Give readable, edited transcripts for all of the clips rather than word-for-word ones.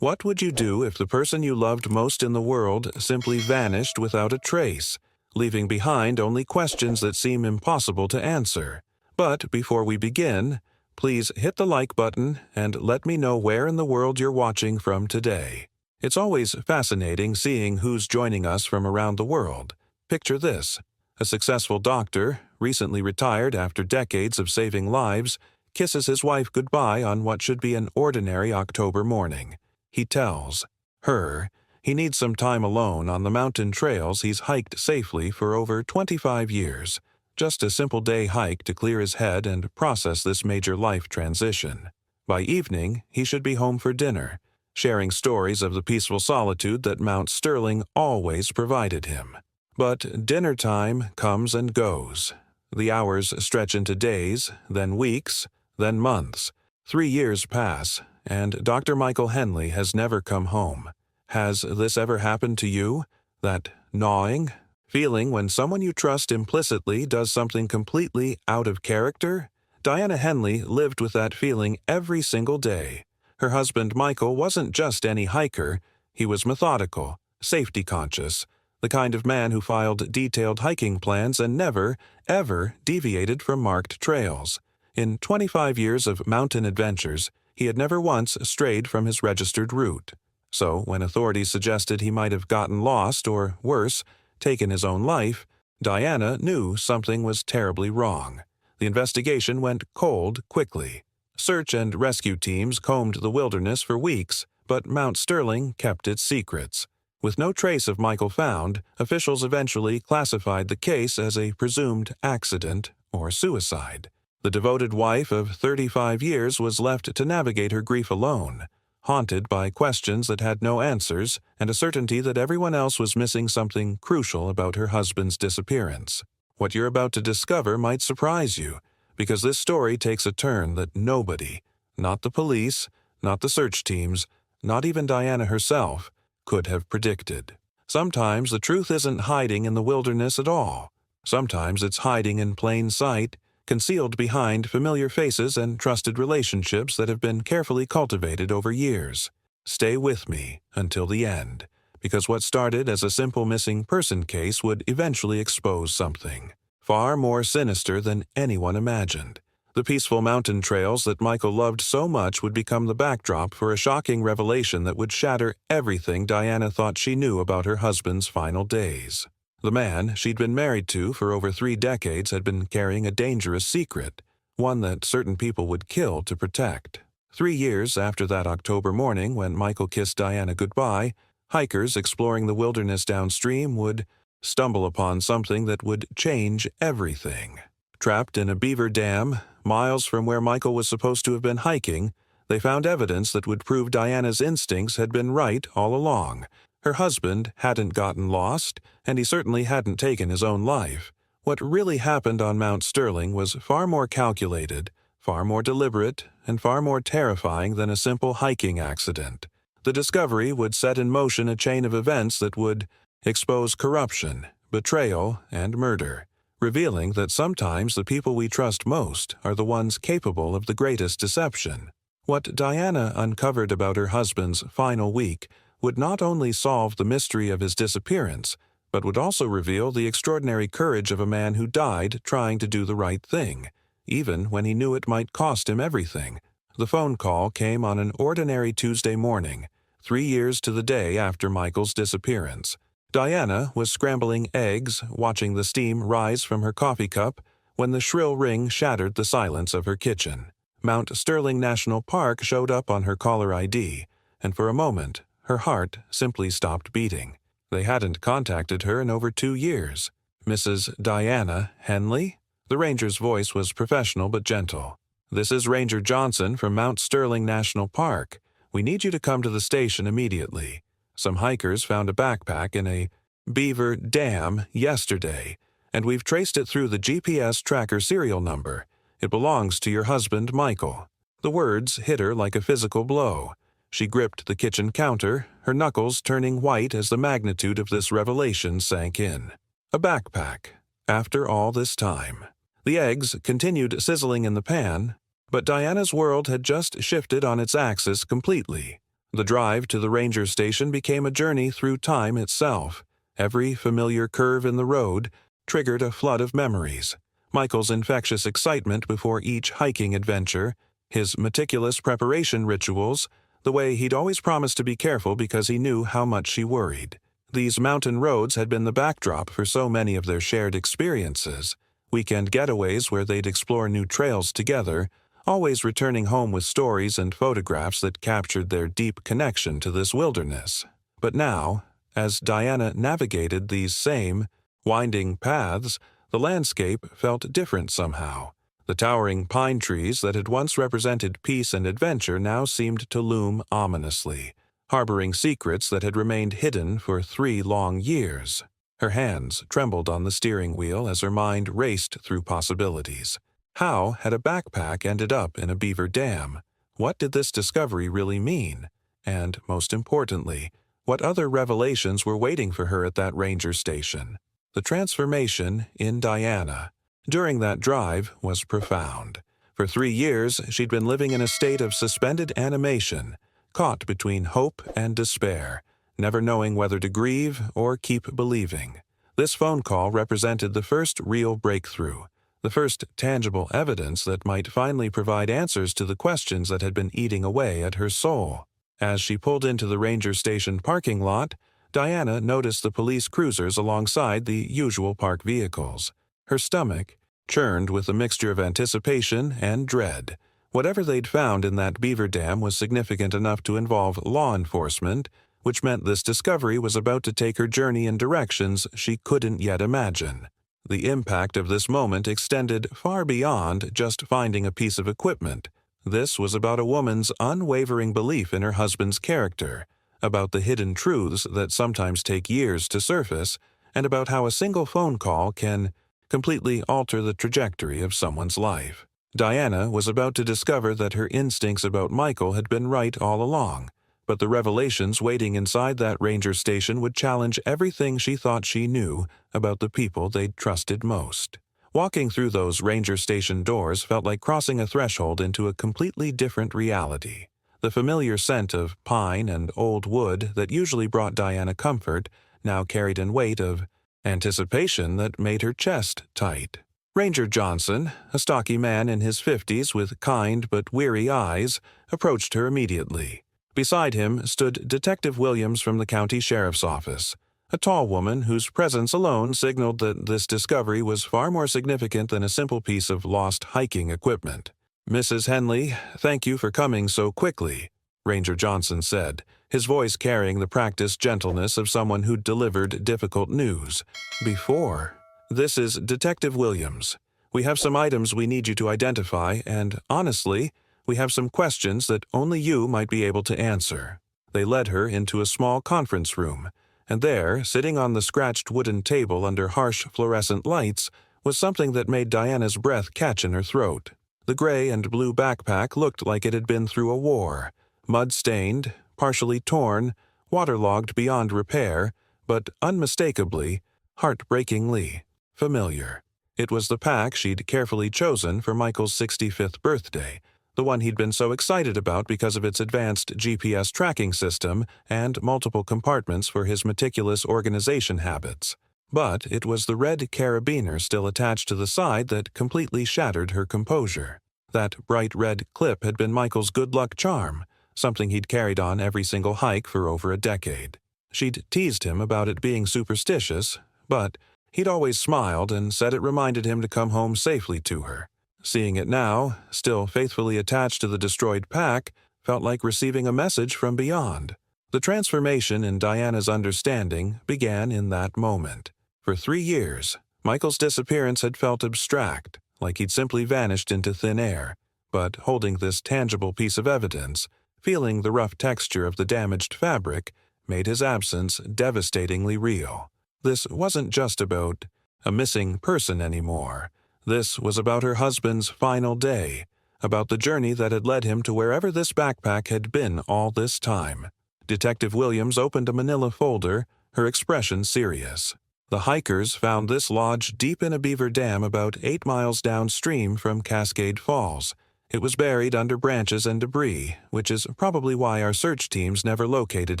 What would you do if the person you loved most in the world simply vanished without a trace, leaving behind only questions that seem impossible to answer? But before we begin, please hit the like button and let me know where in the world you're watching from today. It's always fascinating seeing who's joining us from around the world. Picture this: a successful doctor, recently retired after decades of saving lives, kisses his wife goodbye on what should be an ordinary October morning. He tells her he needs some time alone on the mountain trails he's hiked safely for over 25 years, just a simple day hike to clear his head and process this major life transition. By evening, he should be home for dinner, sharing stories of the peaceful solitude that Mount Sterling always provided him. But dinner time comes and goes. The hours stretch into days, then weeks, then months. 3 years pass, and Dr. Michael Henley has never come home. Has this ever happened to you? That gnawing feeling when someone you trust implicitly does something completely out of character? Diana Henley lived with that feeling every single day. Her husband Michael wasn't just any hiker. He was methodical, safety-conscious, the kind of man who filed detailed hiking plans and never, ever deviated from marked trails. In 25 years of mountain adventures, he had never once strayed from his registered route. So, when authorities suggested he might have gotten lost or, worse, taken his own life, Diana knew something was terribly wrong. The investigation went cold quickly. Search and rescue teams combed the wilderness for weeks, but Mount Sterling kept its secrets. With no trace of Michael found, officials eventually classified the case as a presumed accident or suicide. The devoted wife of 35 years was left to navigate her grief alone, haunted by questions that had no answers and a certainty that everyone else was missing something crucial about her husband's disappearance. What you're about to discover might surprise you, because this story takes a turn that nobody, not the police, not the search teams, not even Diana herself, could have predicted. Sometimes the truth isn't hiding in the wilderness at all. Sometimes it's hiding in plain sight, concealed behind familiar faces and trusted relationships that have been carefully cultivated over years. Stay with me until the end, because what started as a simple missing person case would eventually expose something far more sinister than anyone imagined. The peaceful mountain trails that Michael loved so much would become the backdrop for a shocking revelation that would shatter everything Diana thought she knew about her husband's final days. The man she'd been married to for over 3 decades had been carrying a dangerous secret, one that certain people would kill to protect. 3 years after that October morning when Michael kissed Diana goodbye, hikers exploring the wilderness downstream would stumble upon something that would change everything. Trapped in a beaver dam, miles from where Michael was supposed to have been hiking, they found evidence that would prove Diana's instincts had been right all along. Her husband hadn't gotten lost, and he certainly hadn't taken his own life. What really happened on Mount Sterling was far more calculated, far more deliberate, and far more terrifying than a simple hiking accident. The discovery would set in motion a chain of events that would expose corruption, betrayal, and murder, revealing that sometimes the people we trust most are the ones capable of the greatest deception. What Diana uncovered about her husband's final week would not only solve the mystery of his disappearance, but would also reveal the extraordinary courage of a man who died trying to do the right thing, even when he knew it might cost him everything. The phone call came on an ordinary Tuesday morning, 3 years to the day after Michael's disappearance. Diana was scrambling eggs, watching the steam rise from her coffee cup, when the shrill ring shattered the silence of her kitchen. Mount Sterling National Park showed up on her caller ID, and for a moment, her heart simply stopped beating. They hadn't contacted her in over 2 years. Mrs. Diana Henley? The ranger's voice was professional but gentle. "This is Ranger Johnson from Mount Sterling National Park. We need you to come to the station immediately. Some hikers found a backpack in a beaver dam yesterday, and we've traced it through the GPS tracker serial number. It belongs to your husband, Michael." The words hit her like a physical blow. She gripped the kitchen counter, her knuckles turning white as the magnitude of this revelation sank in. A backpack. After all this time. The eggs continued sizzling in the pan, but Diana's world had just shifted on its axis completely. The drive to the ranger station became a journey through time itself. Every familiar curve in the road triggered a flood of memories. Michael's infectious excitement before each hiking adventure, his meticulous preparation rituals, the way he'd always promised to be careful because he knew how much she worried. These mountain roads had been the backdrop for so many of their shared experiences, weekend getaways where they'd explore new trails together, always returning home with stories and photographs that captured their deep connection to this wilderness. But now, as Diana navigated these same, winding paths, the landscape felt different somehow. The towering pine trees that had once represented peace and adventure now seemed to loom ominously, harboring secrets that had remained hidden for 3 long years. Her hands trembled on the steering wheel as her mind raced through possibilities. How had a backpack ended up in a beaver dam? What did this discovery really mean? And, most importantly, what other revelations were waiting for her at that ranger station? The transformation in Diana during that drive was profound. For 3 years, she'd been living in a state of suspended animation, caught between hope and despair, never knowing whether to grieve or keep believing. This phone call represented the first real breakthrough, the first tangible evidence that might finally provide answers to the questions that had been eating away at her soul. As she pulled into the ranger station parking lot, Diana noticed the police cruisers alongside the usual park vehicles. Her stomach churned with a mixture of anticipation and dread. Whatever they'd found in that beaver dam was significant enough to involve law enforcement, which meant this discovery was about to take her journey in directions she couldn't yet imagine. The impact of this moment extended far beyond just finding a piece of equipment. This was about a woman's unwavering belief in her husband's character, about the hidden truths that sometimes take years to surface, and about how a single phone call can completely alter the trajectory of someone's life. Diana was about to discover that her instincts about Michael had been right all along, but the revelations waiting inside that ranger station would challenge everything she thought she knew about the people they'd trusted most. Walking through those ranger station doors felt like crossing a threshold into a completely different reality. The familiar scent of pine and old wood that usually brought Diana comfort now carried a weight of anticipation that made her chest tight. Ranger Johnson, a stocky man in his 50s with kind but weary eyes, approached her immediately. Beside him stood Detective Williams from the county sheriff's office, a tall woman whose presence alone signaled that this discovery was far more significant than a simple piece of lost hiking equipment. "Mrs. Henley, thank you for coming so quickly," Ranger Johnson said, his voice carrying the practiced gentleness of someone who'd delivered difficult news before. "This is Detective Williams. We have some items we need you to identify, and, honestly, we have some questions that only you might be able to answer." They led her into a small conference room, and there, sitting on the scratched wooden table under harsh fluorescent lights, was something that made Diana's breath catch in her throat. The gray and blue backpack looked like it had been through a war, mud-stained, partially torn, waterlogged beyond repair, but unmistakably, heartbreakingly familiar. It was the pack she'd carefully chosen for Michael's 65th birthday, the one he'd been so excited about because of its advanced GPS tracking system and multiple compartments for his meticulous organization habits. But it was the red carabiner still attached to the side that completely shattered her composure. That bright red clip had been Michael's good luck charm, something he'd carried on every single hike for over a decade. She'd teased him about it being superstitious, but he'd always smiled and said it reminded him to come home safely to her. Seeing it now, still faithfully attached to the destroyed pack, felt like receiving a message from beyond. The transformation in Diana's understanding began in that moment. For 3 years, Michael's disappearance had felt abstract, like he'd simply vanished into thin air. But holding this tangible piece of evidence, feeling the rough texture of the damaged fabric, made his absence devastatingly real. This wasn't just about a missing person anymore. This was about her husband's final day, about the journey that had led him to wherever this backpack had been all this time. Detective Williams opened a manila folder, her expression serious. The hikers found this lodge deep in a beaver dam about 8 miles downstream from Cascade Falls, It was buried under branches and debris, which is probably why our search teams never located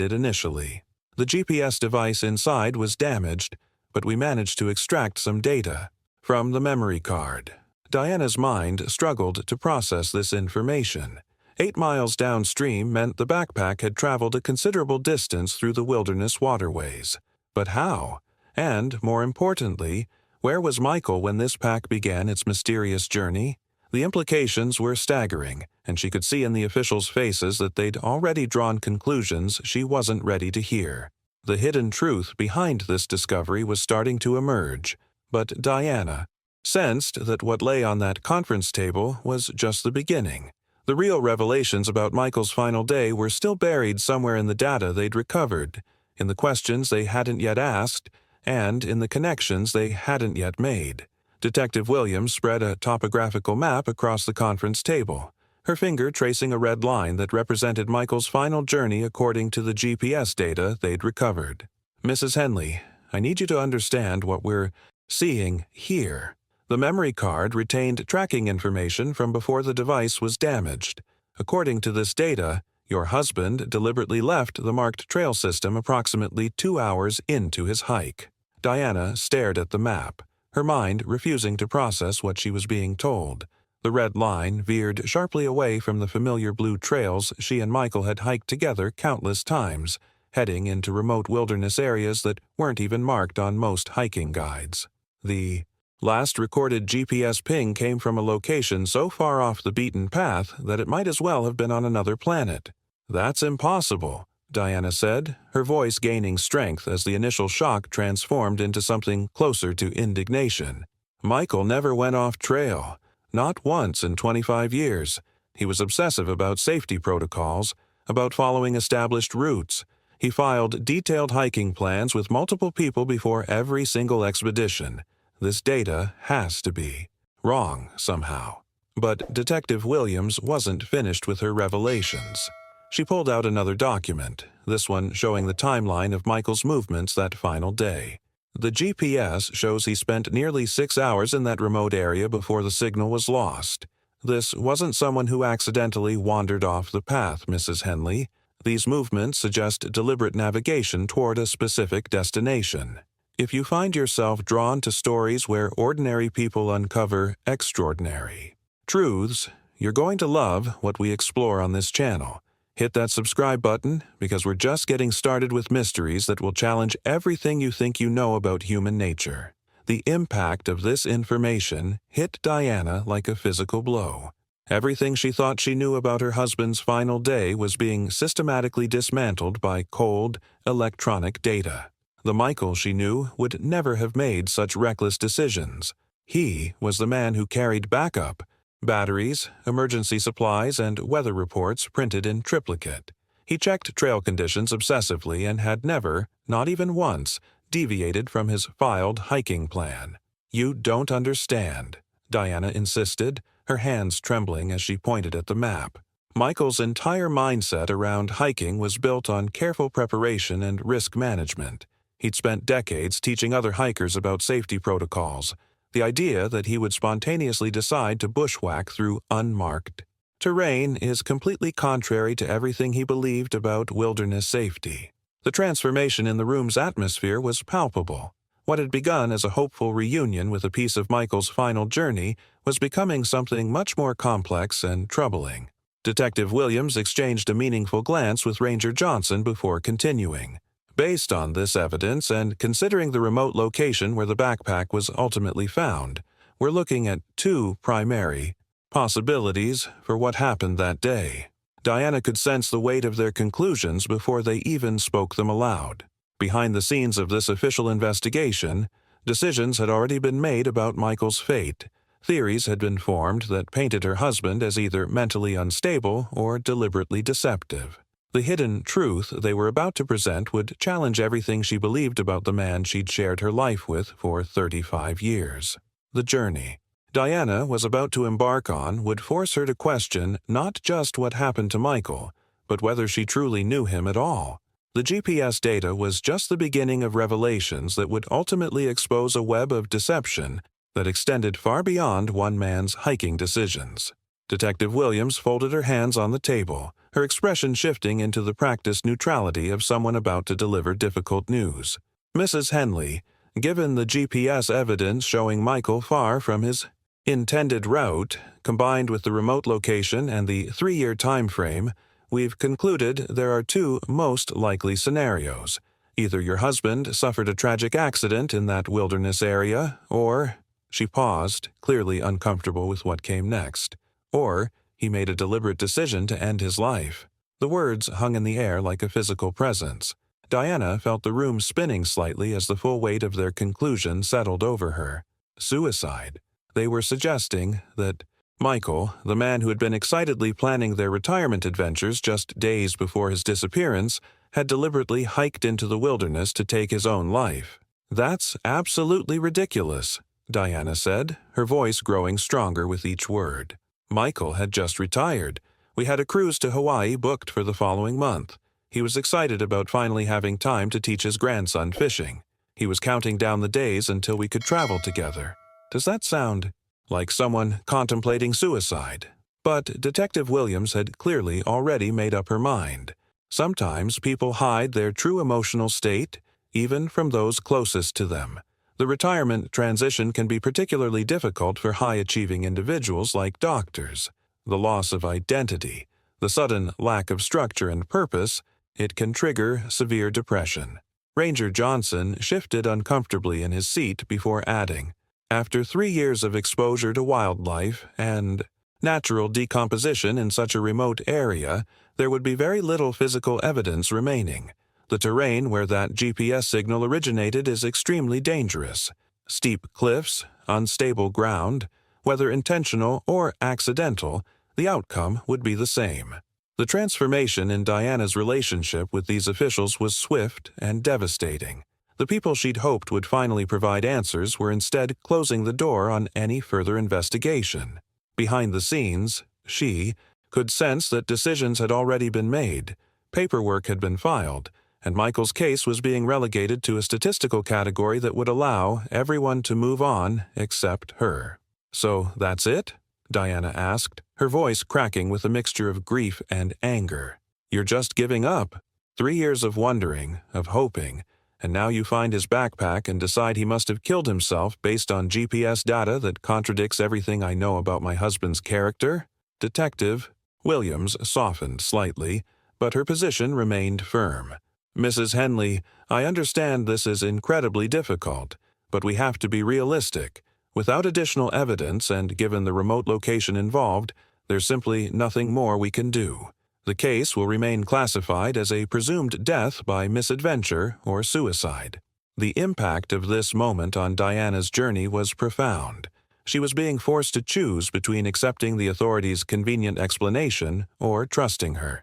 it initially. The GPS device inside was damaged, but we managed to extract some data from the memory card. Diana's mind struggled to process this information. 8 miles downstream meant the backpack had traveled a considerable distance through the wilderness waterways. But how? And, more importantly, where was Michael when this pack began its mysterious journey? The implications were staggering, and she could see in the officials' faces that they'd already drawn conclusions she wasn't ready to hear. The hidden truth behind this discovery was starting to emerge, but Diana sensed that what lay on that conference table was just the beginning. The real revelations about Michael's final day were still buried somewhere in the data they'd recovered, in the questions they hadn't yet asked, and in the connections they hadn't yet made. Detective Williams spread a topographical map across the conference table, her finger tracing a red line that represented Michael's final journey according to the GPS data they'd recovered. "Mrs. Henley, I need you to understand what we're seeing here." The memory card retained tracking information from before the device was damaged. According to this data, your husband deliberately left the marked trail system approximately 2 hours into his hike. Diana stared at the map, her mind refusing to process what she was being told. The red line veered sharply away from the familiar blue trails she and Michael had hiked together countless times, heading into remote wilderness areas that weren't even marked on most hiking guides. The last recorded GPS ping came from a location so far off the beaten path that it might as well have been on another planet. "That's impossible," Diana said, her voice gaining strength as the initial shock transformed into something closer to indignation. "Michael never went off trail. Not once in 25 years. He was obsessive about safety protocols, about following established routes. He filed detailed hiking plans with multiple people before every single expedition. This data has to be wrong somehow." But Detective Williams wasn't finished with her revelations. She pulled out another document, this one showing the timeline of Michael's movements that final day. The GPS shows he spent nearly 6 hours in that remote area before the signal was lost. This wasn't someone who accidentally wandered off the path, Mrs. Henley. These movements suggest deliberate navigation toward a specific destination. If you find yourself drawn to stories where ordinary people uncover extraordinary truths, you're going to love what we explore on this channel. Hit that subscribe button because we're just getting started with mysteries that will challenge everything you think you know about human nature. The impact of this information hit Diana like a physical blow. Everything she thought she knew about her husband's final day was being systematically dismantled by cold, electronic data. The Michael she knew would never have made such reckless decisions. He was the man who carried backup, batteries, emergency supplies, and weather reports printed in triplicate. He checked trail conditions obsessively and had never, not even once, deviated from his filed hiking plan. "You don't understand," Diana insisted, her hands trembling as she pointed at the map. Michael's entire mindset around hiking was built on careful preparation and risk management. He'd spent decades teaching other hikers about safety protocols. The idea that he would spontaneously decide to bushwhack through unmarked terrain is completely contrary to everything he believed about wilderness safety. The transformation in the room's atmosphere was palpable. What had begun as a hopeful reunion with a piece of Michael's final journey was becoming something much more complex and troubling. Detective Williams exchanged a meaningful glance with Ranger Johnson before continuing. Based on this evidence and considering the remote location where the backpack was ultimately found, we're looking at 2 primary possibilities for what happened that day. Diana could sense the weight of their conclusions before they even spoke them aloud. Behind the scenes of this official investigation, decisions had already been made about Michael's fate. Theories had been formed that painted her husband as either mentally unstable or deliberately deceptive. The hidden truth they were about to present would challenge everything she believed about the man she'd shared her life with for 35 years. The journey Diana was about to embark on would force her to question not just what happened to Michael, but whether she truly knew him at all. The GPS data was just the beginning of revelations that would ultimately expose a web of deception that extended far beyond one man's hiking decisions. Detective Williams folded her hands on the table, her expression shifting into the practiced neutrality of someone about to deliver difficult news. Mrs. Henley, given the GPS evidence showing Michael far from his intended route, combined with the remote location and the 3-year time frame, we've concluded there are two most likely scenarios. Either your husband suffered a tragic accident in that wilderness area, or— she paused, clearly uncomfortable with what came next. Or he made a deliberate decision to end his life. The words hung in the air like a physical presence. Diana felt the room spinning slightly as the full weight of their conclusion settled over her. Suicide. They were suggesting that Michael, the man who had been excitedly planning their retirement adventures just days before his disappearance, had deliberately hiked into the wilderness to take his own life. "That's absolutely ridiculous," Diana said, her voice growing stronger with each word. "Michael had just retired. We had a cruise to Hawaii booked for the following month. He was excited about finally having time to teach his grandson fishing. He was counting down the days until we could travel together. Does that sound like someone contemplating suicide?" But Detective Williams had clearly already made up her mind. Sometimes people hide their true emotional state, even from those closest to them. The retirement transition can be particularly difficult for high-achieving individuals like doctors. The loss of identity, the sudden lack of structure and purpose, it can trigger severe depression. Ranger Johnson shifted uncomfortably in his seat before adding, "After 3 years of exposure to wildlife and natural decomposition in such a remote area, there would be very little physical evidence remaining. The terrain where that GPS signal originated is extremely dangerous. Steep cliffs, unstable ground, whether intentional or accidental, the outcome would be the same." The transformation in Diana's relationship with these officials was swift and devastating. The people she'd hoped would finally provide answers were instead closing the door on any further investigation. Behind the scenes, she could sense that decisions had already been made, paperwork had been filed, and Michael's case was being relegated to a statistical category that would allow everyone to move on except her. "So that's it?" Diana asked, her voice cracking with a mixture of grief and anger. "You're just giving up? 3 years of wondering, of hoping, and now you find his backpack and decide he must have killed himself based on GPS data that contradicts everything I know about my husband's character?" Detective Williams softened slightly, but her position remained firm. "Mrs. Henley, I understand this is incredibly difficult, but we have to be realistic. Without additional evidence and given the remote location involved, there's simply nothing more we can do. The case will remain classified as a presumed death by misadventure or suicide." The impact of this moment on Diana's journey was profound. She was being forced to choose between accepting the authorities' convenient explanation or trusting her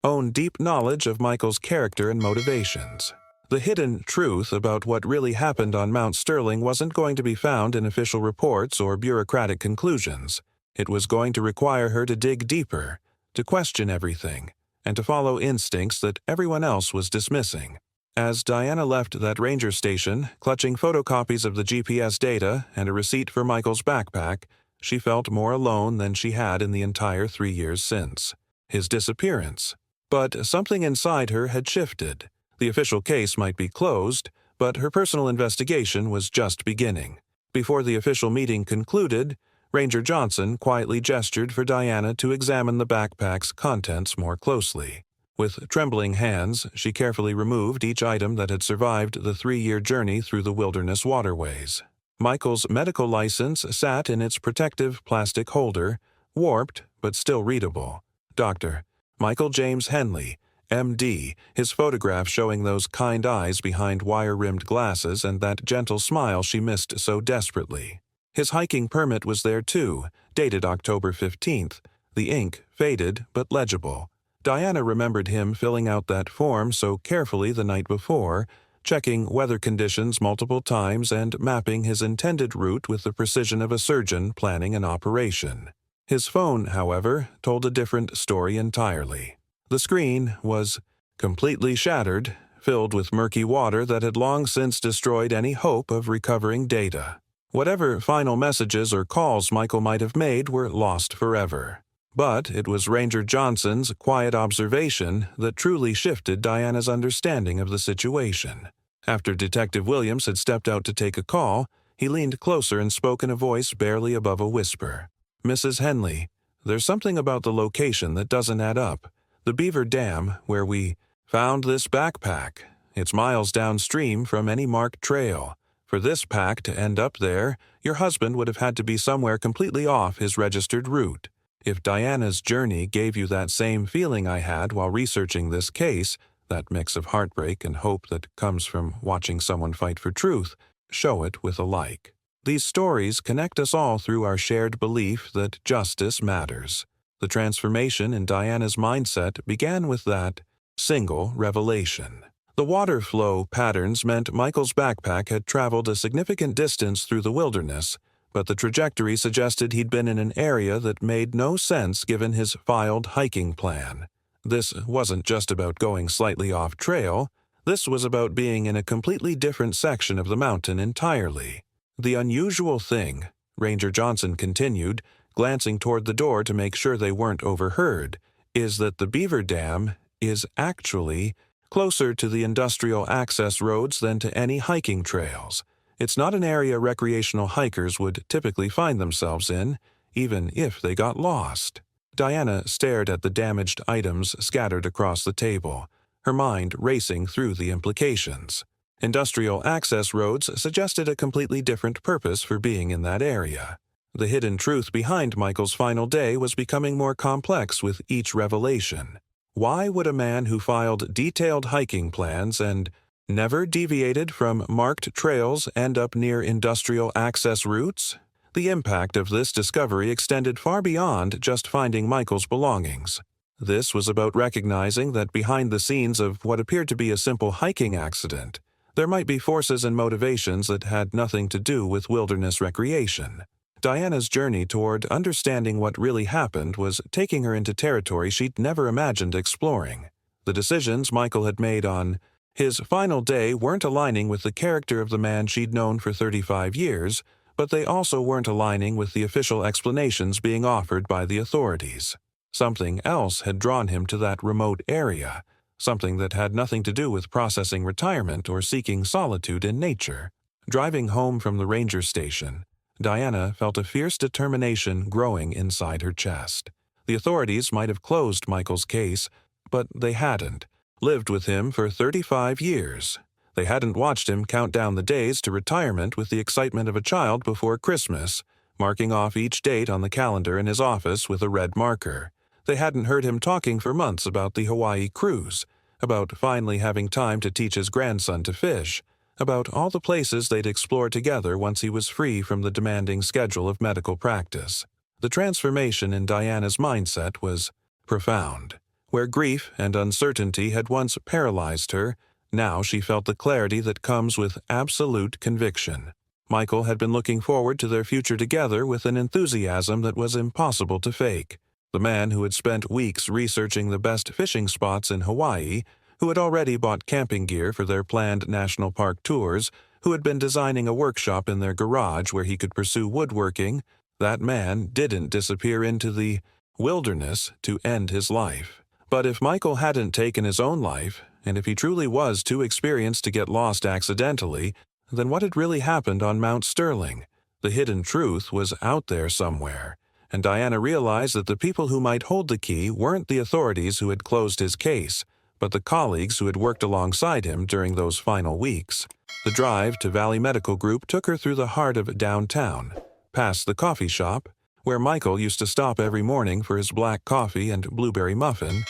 own deep knowledge of Michael's character and motivations. The hidden truth about what really happened on Mount Sterling wasn't going to be found in official reports or bureaucratic conclusions. It was going to require her to dig deeper, to question everything, and to follow instincts that everyone else was dismissing. As Diana left that ranger station, clutching photocopies of the GPS data and a receipt for Michael's backpack, she felt more alone than she had in the entire 3 years since his disappearance. But something inside her had shifted. The official case might be closed, but her personal investigation was just beginning. Before the official meeting concluded, Ranger Johnson quietly gestured for Diana to examine the backpack's contents more closely. With trembling hands, she carefully removed each item that had survived the 3-year journey through the wilderness waterways. Michael's medical license sat in its protective plastic holder, warped but still readable. Dr. Michael James Henley, M.D., his photograph showing those kind eyes behind wire-rimmed glasses and that gentle smile she missed so desperately. His hiking permit was there too, dated October 15th, the ink faded but legible. Diana remembered him filling out that form so carefully the night before, checking weather conditions multiple times and mapping his intended route with the precision of a surgeon planning an operation. His phone, however, told a different story entirely. The screen was completely shattered, filled with murky water that had long since destroyed any hope of recovering data. Whatever final messages or calls Michael might have made were lost forever. But it was Ranger Johnson's quiet observation that truly shifted Diana's understanding of the situation. After Detective Williams had stepped out to take a call, he leaned closer and spoke in a voice barely above a whisper. "Mrs. Henley, there's something about the location that doesn't add up. The Beaver Dam, where we found this backpack. It's miles downstream from any marked trail. For this pack to end up there, your husband would have had to be somewhere completely off his registered route. If Diana's journey gave you that same feeling I had while researching this case, that mix of heartbreak and hope that comes from watching someone fight for truth, show it with a like. These stories connect us all through our shared belief that justice matters." The transformation in Diana's mindset began with that single revelation. The water flow patterns meant Michael's backpack had traveled a significant distance through the wilderness, but the trajectory suggested he'd been in an area that made no sense given his filed hiking plan. This wasn't just about going slightly off trail. This was about being in a completely different section of the mountain entirely. "The unusual thing," Ranger Johnson continued, glancing toward the door to make sure they weren't overheard, "is that the Beaver Dam is actually closer to the industrial access roads than to any hiking trails. It's not an area recreational hikers would typically find themselves in, even if they got lost." Diana stared at the damaged items scattered across the table, her mind racing through the implications. Industrial access roads suggested a completely different purpose for being in that area. The hidden truth behind Michael's final day was becoming more complex with each revelation. Why would a man who filed detailed hiking plans and never deviated from marked trails end up near industrial access routes? The impact of this discovery extended far beyond just finding Michael's belongings. This was about recognizing that behind the scenes of what appeared to be a simple hiking accident, there might be forces and motivations that had nothing to do with wilderness recreation. Diana's journey toward understanding what really happened was taking her into territory she'd never imagined exploring. The decisions Michael had made on his final day weren't aligning with the character of the man she'd known for 35 years, but they also weren't aligning with the official explanations being offered by the authorities. Something else had drawn him to that remote area, something that had nothing to do with processing retirement or seeking solitude in nature. Driving home from the ranger station, Diana felt a fierce determination growing inside her chest. The authorities might have closed Michael's case, but they hadn't. Lived with him for 35 years. They hadn't watched him count down the days to retirement with the excitement of a child before Christmas, marking off each date on the calendar in his office with a red marker. They hadn't heard him talking for months about the Hawaii cruise, about finally having time to teach his grandson to fish, about all the places they'd explore together once he was free from the demanding schedule of medical practice. The transformation in Diana's mindset was profound. Where grief and uncertainty had once paralyzed her, now she felt the clarity that comes with absolute conviction. Michael had been looking forward to their future together with an enthusiasm that was impossible to fake. The man who had spent weeks researching the best fishing spots in Hawaii, who had already bought camping gear for their planned national park tours, who had been designing a workshop in their garage where he could pursue woodworking, that man didn't disappear into the wilderness to end his life. But if Michael hadn't taken his own life, and if he truly was too experienced to get lost accidentally, then what had really happened on Mount Sterling? The hidden truth was out there somewhere, and Diana realized that the people who might hold the key weren't the authorities who had closed his case, but the colleagues who had worked alongside him during those final weeks. The drive to Valley Medical Group took her through the heart of downtown, past the coffee shop, where Michael used to stop every morning for his black coffee and blueberry muffin,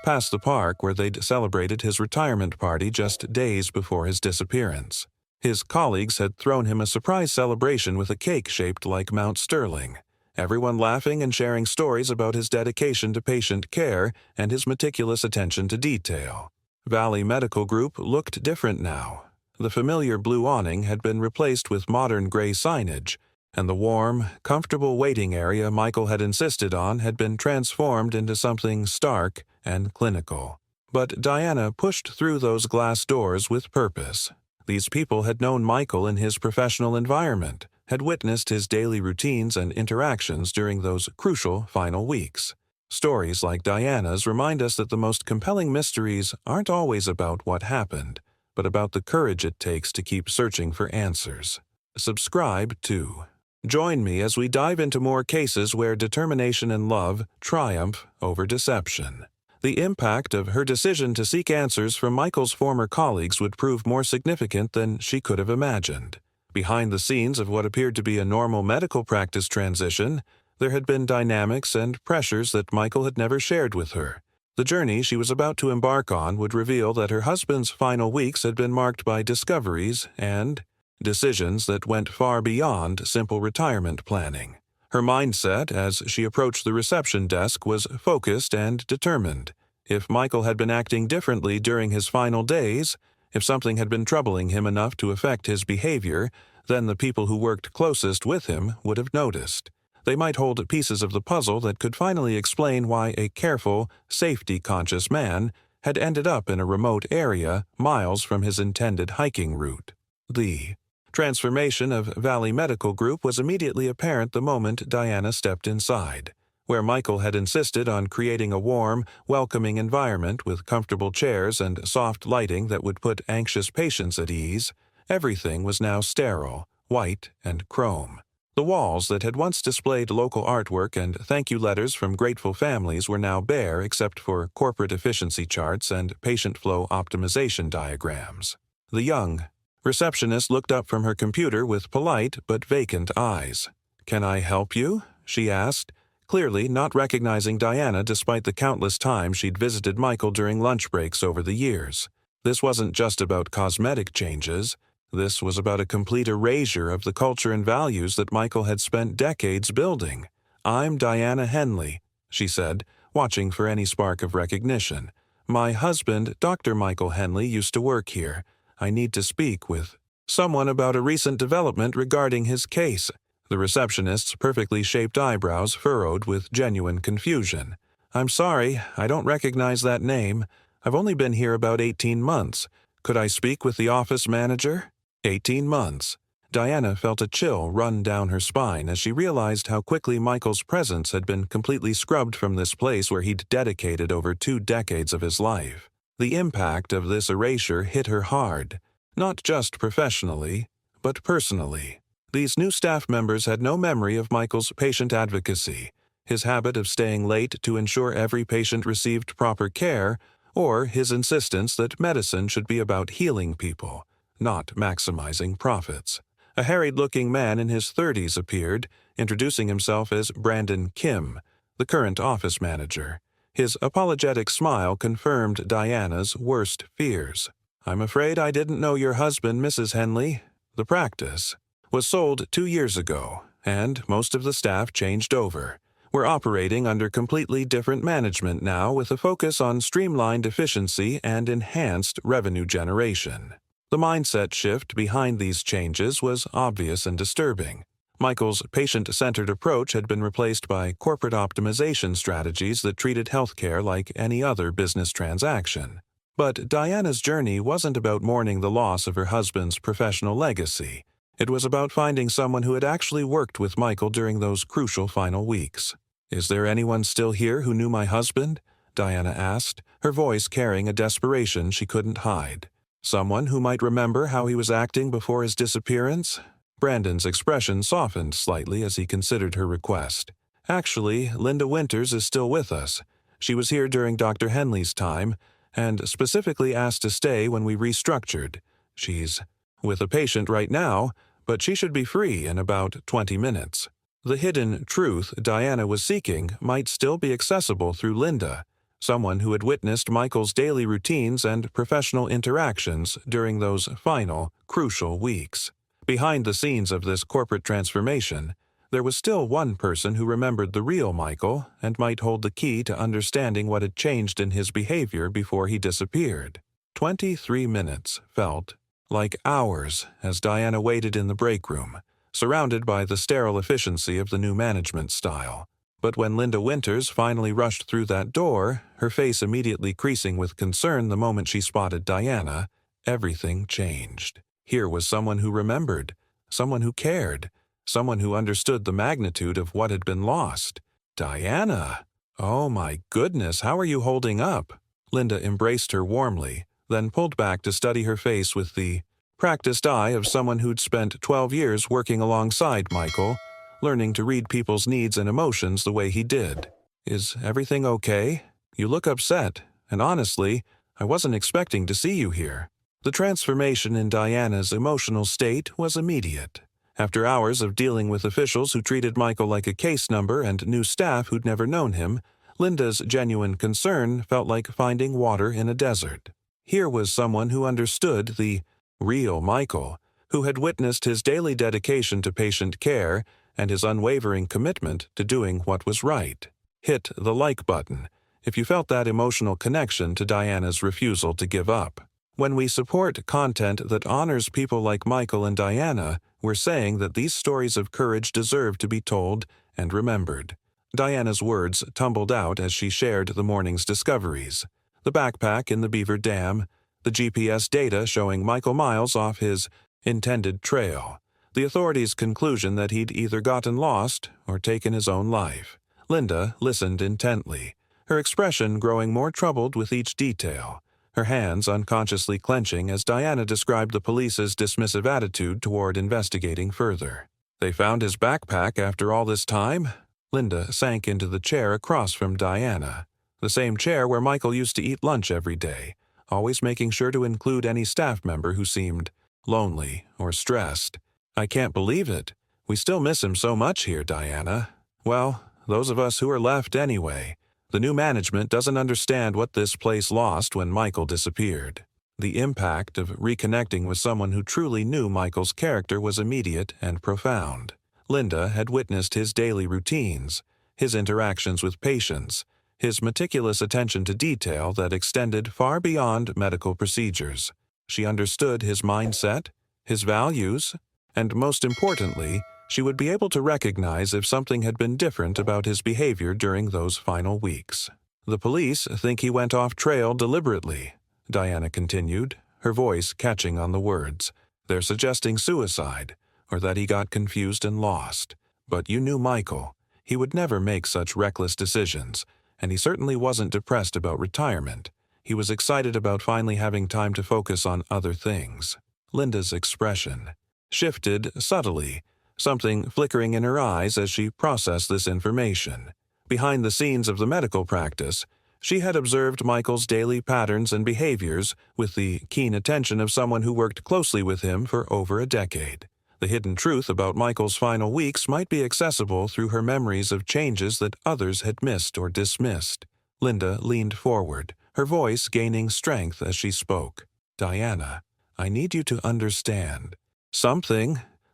past the park where they'd celebrated his retirement party just days before his disappearance. His colleagues had thrown him a surprise celebration with a cake shaped like Mount Sterling, everyone laughing and sharing stories about his dedication to patient care and his meticulous attention to detail. Valley Medical Group looked different now. The familiar blue awning had been replaced with modern gray signage, and the warm, comfortable waiting area Michael had insisted on had been transformed into something stark and clinical. But Diana pushed through those glass doors with purpose. These people had known Michael in his professional environment, had witnessed his daily routines and interactions during those crucial final weeks. Stories like Diana's remind us that the most compelling mysteries aren't always about what happened, but about the courage it takes to keep searching for answers. Subscribe to. Join me as we dive into more cases where determination and love triumph over deception. The impact of her decision to seek answers from Michael's former colleagues would prove more significant than she could have imagined. Behind the scenes of what appeared to be a normal medical practice transition, there had been dynamics and pressures that Michael had never shared with her. The journey she was about to embark on would reveal that her husband's final weeks had been marked by discoveries and decisions that went far beyond simple retirement planning. Her mindset as she approached the reception desk was focused and determined. If Michael had been acting differently during his final days, if something had been troubling him enough to affect his behavior, then the people who worked closest with him would have noticed. They might hold pieces of the puzzle that could finally explain why a careful, safety-conscious man had ended up in a remote area miles from his intended hiking route. The transformation of Valley Medical Group was immediately apparent the moment Diana stepped inside. Where Michael had insisted on creating a warm, welcoming environment with comfortable chairs and soft lighting that would put anxious patients at ease, everything was now sterile, white, and chrome. The walls that had once displayed local artwork and thank-you letters from grateful families were now bare except for corporate efficiency charts and patient flow optimization diagrams. The young receptionist looked up from her computer with polite but vacant eyes. "Can I help you?" she asked, clearly not recognizing Diana despite the countless times she'd visited Michael during lunch breaks over the years. This wasn't just about cosmetic changes. This was about a complete erasure of the culture and values that Michael had spent decades building. "I'm Diana Henley," she said, watching for any spark of recognition. "My husband, Dr. Michael Henley, used to work here. I need to speak with someone about a recent development regarding his case." The receptionist's perfectly shaped eyebrows furrowed with genuine confusion. "I'm sorry, I don't recognize that name. I've only been here about 18 months. Could I speak with the office manager?" 18 months. Diana felt a chill run down her spine as she realized how quickly Michael's presence had been completely scrubbed from this place where he'd dedicated over 2 decades of his life. The impact of this erasure hit her hard, not just professionally, but personally. These new staff members had no memory of Michael's patient advocacy, his habit of staying late to ensure every patient received proper care, or his insistence that medicine should be about healing people, not maximizing profits. A harried-looking man in his 30s appeared, introducing himself as Brandon Kim, the current office manager. His apologetic smile confirmed Diana's worst fears. "I'm afraid I didn't know your husband, Mrs. Henley. The practice was sold 2 years ago, and most of the staff changed over. We're operating under completely different management now with a focus on streamlined efficiency and enhanced revenue generation." The mindset shift behind these changes was obvious and disturbing. Michael's patient-centered approach had been replaced by corporate optimization strategies that treated healthcare like any other business transaction. But Diana's journey wasn't about mourning the loss of her husband's professional legacy. It was about finding someone who had actually worked with Michael during those crucial final weeks. "Is there anyone still here who knew my husband?" Diana asked, her voice carrying a desperation she couldn't hide. "Someone who might remember how he was acting before his disappearance?" Brandon's expression softened slightly as he considered her request. "Actually, Linda Winters is still with us. She was here during Dr. Henley's time, and specifically asked to stay when we restructured. She's with a patient right now, but she should be free in about 20 minutes. The hidden truth Diana was seeking might still be accessible through Linda, someone who had witnessed Michael's daily routines and professional interactions during those final, crucial weeks. Behind the scenes of this corporate transformation, there was still one person who remembered the real Michael and might hold the key to understanding what had changed in his behavior before he disappeared. 23 minutes felt like hours as Diana waited in the break room, surrounded by the sterile efficiency of the new management style. But when Linda Winters finally rushed through that door, her face immediately creasing with concern the moment she spotted Diana, everything changed. Here was someone who remembered, someone who cared, someone who understood the magnitude of what had been lost. Diana! Oh my goodness, how are you holding up? Linda embraced her warmly, then pulled back to study her face with the practiced eye of someone who'd spent 12 years working alongside Michael, learning to read people's needs and emotions the way he did. Is everything okay? You look upset, and honestly, I wasn't expecting to see you here. The transformation in Diana's emotional state was immediate. After hours of dealing with officials who treated Michael like a case number and new staff who'd never known him, Linda's genuine concern felt like finding water in a desert. Here was someone who understood the real Michael, who had witnessed his daily dedication to patient care and his unwavering commitment to doing what was right. Hit the like button if you felt that emotional connection to Diana's refusal to give up. When we support content that honors people like Michael and Diana, we're saying that these stories of courage deserve to be told and remembered. Diana's words tumbled out as she shared the morning's discoveries. The backpack in the Beaver Dam, the GPS data showing Michael miles off his intended trail, the authorities' conclusion that he'd either gotten lost or taken his own life. Linda listened intently, her expression growing more troubled with each detail, her hands unconsciously clenching as Diana described the police's dismissive attitude toward investigating further. They found his backpack after all this time? Linda sank into the chair across from Diana, the same chair where Michael used to eat lunch every day, always making sure to include any staff member who seemed lonely or stressed. I can't believe it. We still miss him so much here, Diana. Well, those of us who are left anyway. The new management doesn't understand what this place lost when Michael disappeared. The impact of reconnecting with someone who truly knew Michael's character was immediate and profound. Linda had witnessed his daily routines, his interactions with patients, his meticulous attention to detail that extended far beyond medical procedures. She understood his mindset, his values, and most importantly, she would be able to recognize if something had been different about his behavior during those final weeks. The police think he went off trail deliberately, Diana continued, her voice catching on the words. They're suggesting suicide, or that he got confused and lost. But you knew Michael. He would never make such reckless decisions, and he certainly wasn't depressed about retirement. He was excited about finally having time to focus on other things. Linda's expression shifted subtly, something flickering in her eyes as she processed this information. Behind the scenes of the medical practice, she had observed Michael's daily patterns and behaviors with the keen attention of someone who worked closely with him for over a decade. The hidden truth about Michael's final weeks might be accessible through her memories of changes that others had missed or dismissed. Linda leaned forward, her voice gaining strength as she spoke. Diana, I need you to understand.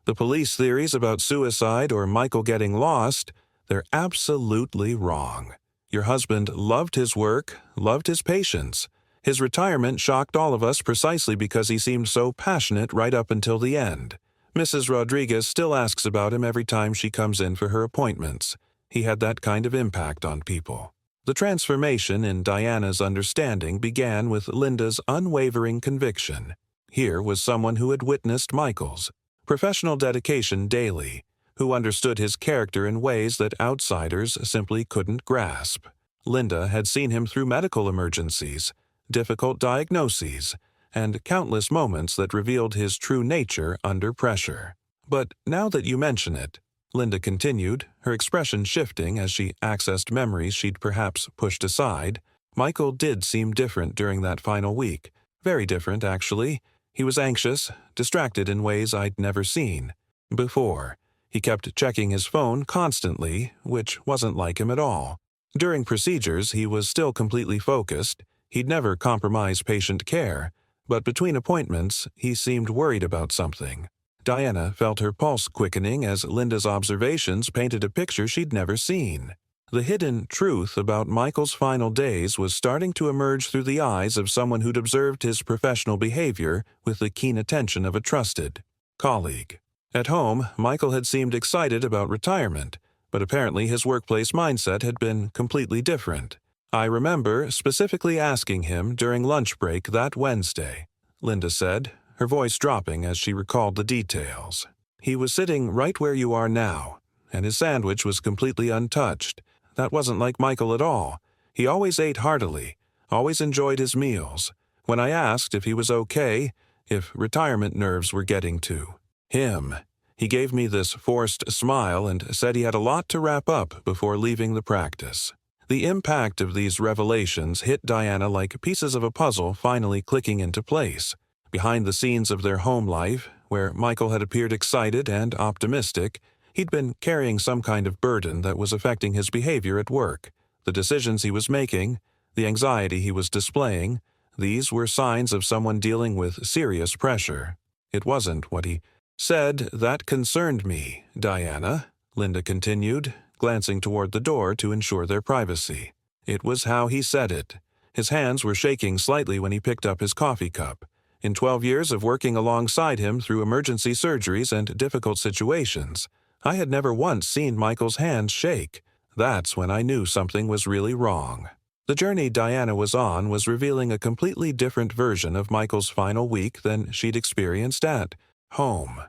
The police theories about suicide or Michael getting lost, they're absolutely wrong. Your husband loved his work, loved his patients. His retirement shocked all of us precisely because he seemed so passionate right up until the end. Mrs. Rodriguez still asks about him every time she comes in for her appointments. He had that kind of impact on people. The transformation in Diana's understanding began with Linda's unwavering conviction. Here was someone who had witnessed Michael's professional dedication daily, who understood his character in ways that outsiders simply couldn't grasp. Linda had seen him through medical emergencies, difficult diagnoses, and countless moments that revealed his true nature under pressure. But now that you mention it, Linda continued, her expression shifting as she accessed memories she'd perhaps pushed aside, Michael did seem different during that final week. Very different, actually. He was anxious, distracted in ways I'd never seen before. He kept checking his phone constantly, which wasn't like him at all. During procedures, he was still completely focused. He'd never compromise patient care, but between appointments, he seemed worried about something. Diana felt her pulse quickening as Linda's observations painted a picture she'd never seen. The hidden truth about Michael's final days was starting to emerge through the eyes of someone who'd observed his professional behavior with the keen attention of a trusted colleague. At home, Michael had seemed excited about retirement, but apparently his workplace mindset had been completely different. I remember specifically asking him during lunch break that Wednesday, Linda said, her voice dropping as she recalled the details. He was sitting right where you are now, and his sandwich was completely untouched. That wasn't like Michael at all. He always ate heartily, always enjoyed his meals. When I asked if he was okay, if retirement nerves were getting to him, he gave me this forced smile and said he had a lot to wrap up before leaving the practice. The impact of these revelations hit Diana like pieces of a puzzle finally clicking into place. Behind the scenes of their home life, where Michael had appeared excited and optimistic, he'd been carrying some kind of burden that was affecting his behavior at work. The decisions he was making, the anxiety he was displaying, these were signs of someone dealing with serious pressure. It wasn't what he said that concerned me, Diana, Linda continued, glancing toward the door to ensure their privacy. It was how he said it. His hands were shaking slightly when he picked up his coffee cup. In 12 years of working alongside him through emergency surgeries and difficult situations, I had never once seen Michael's hands shake. That's when I knew something was really wrong. The journey Diana was on was revealing a completely different version of Michael's final week than she'd experienced at home.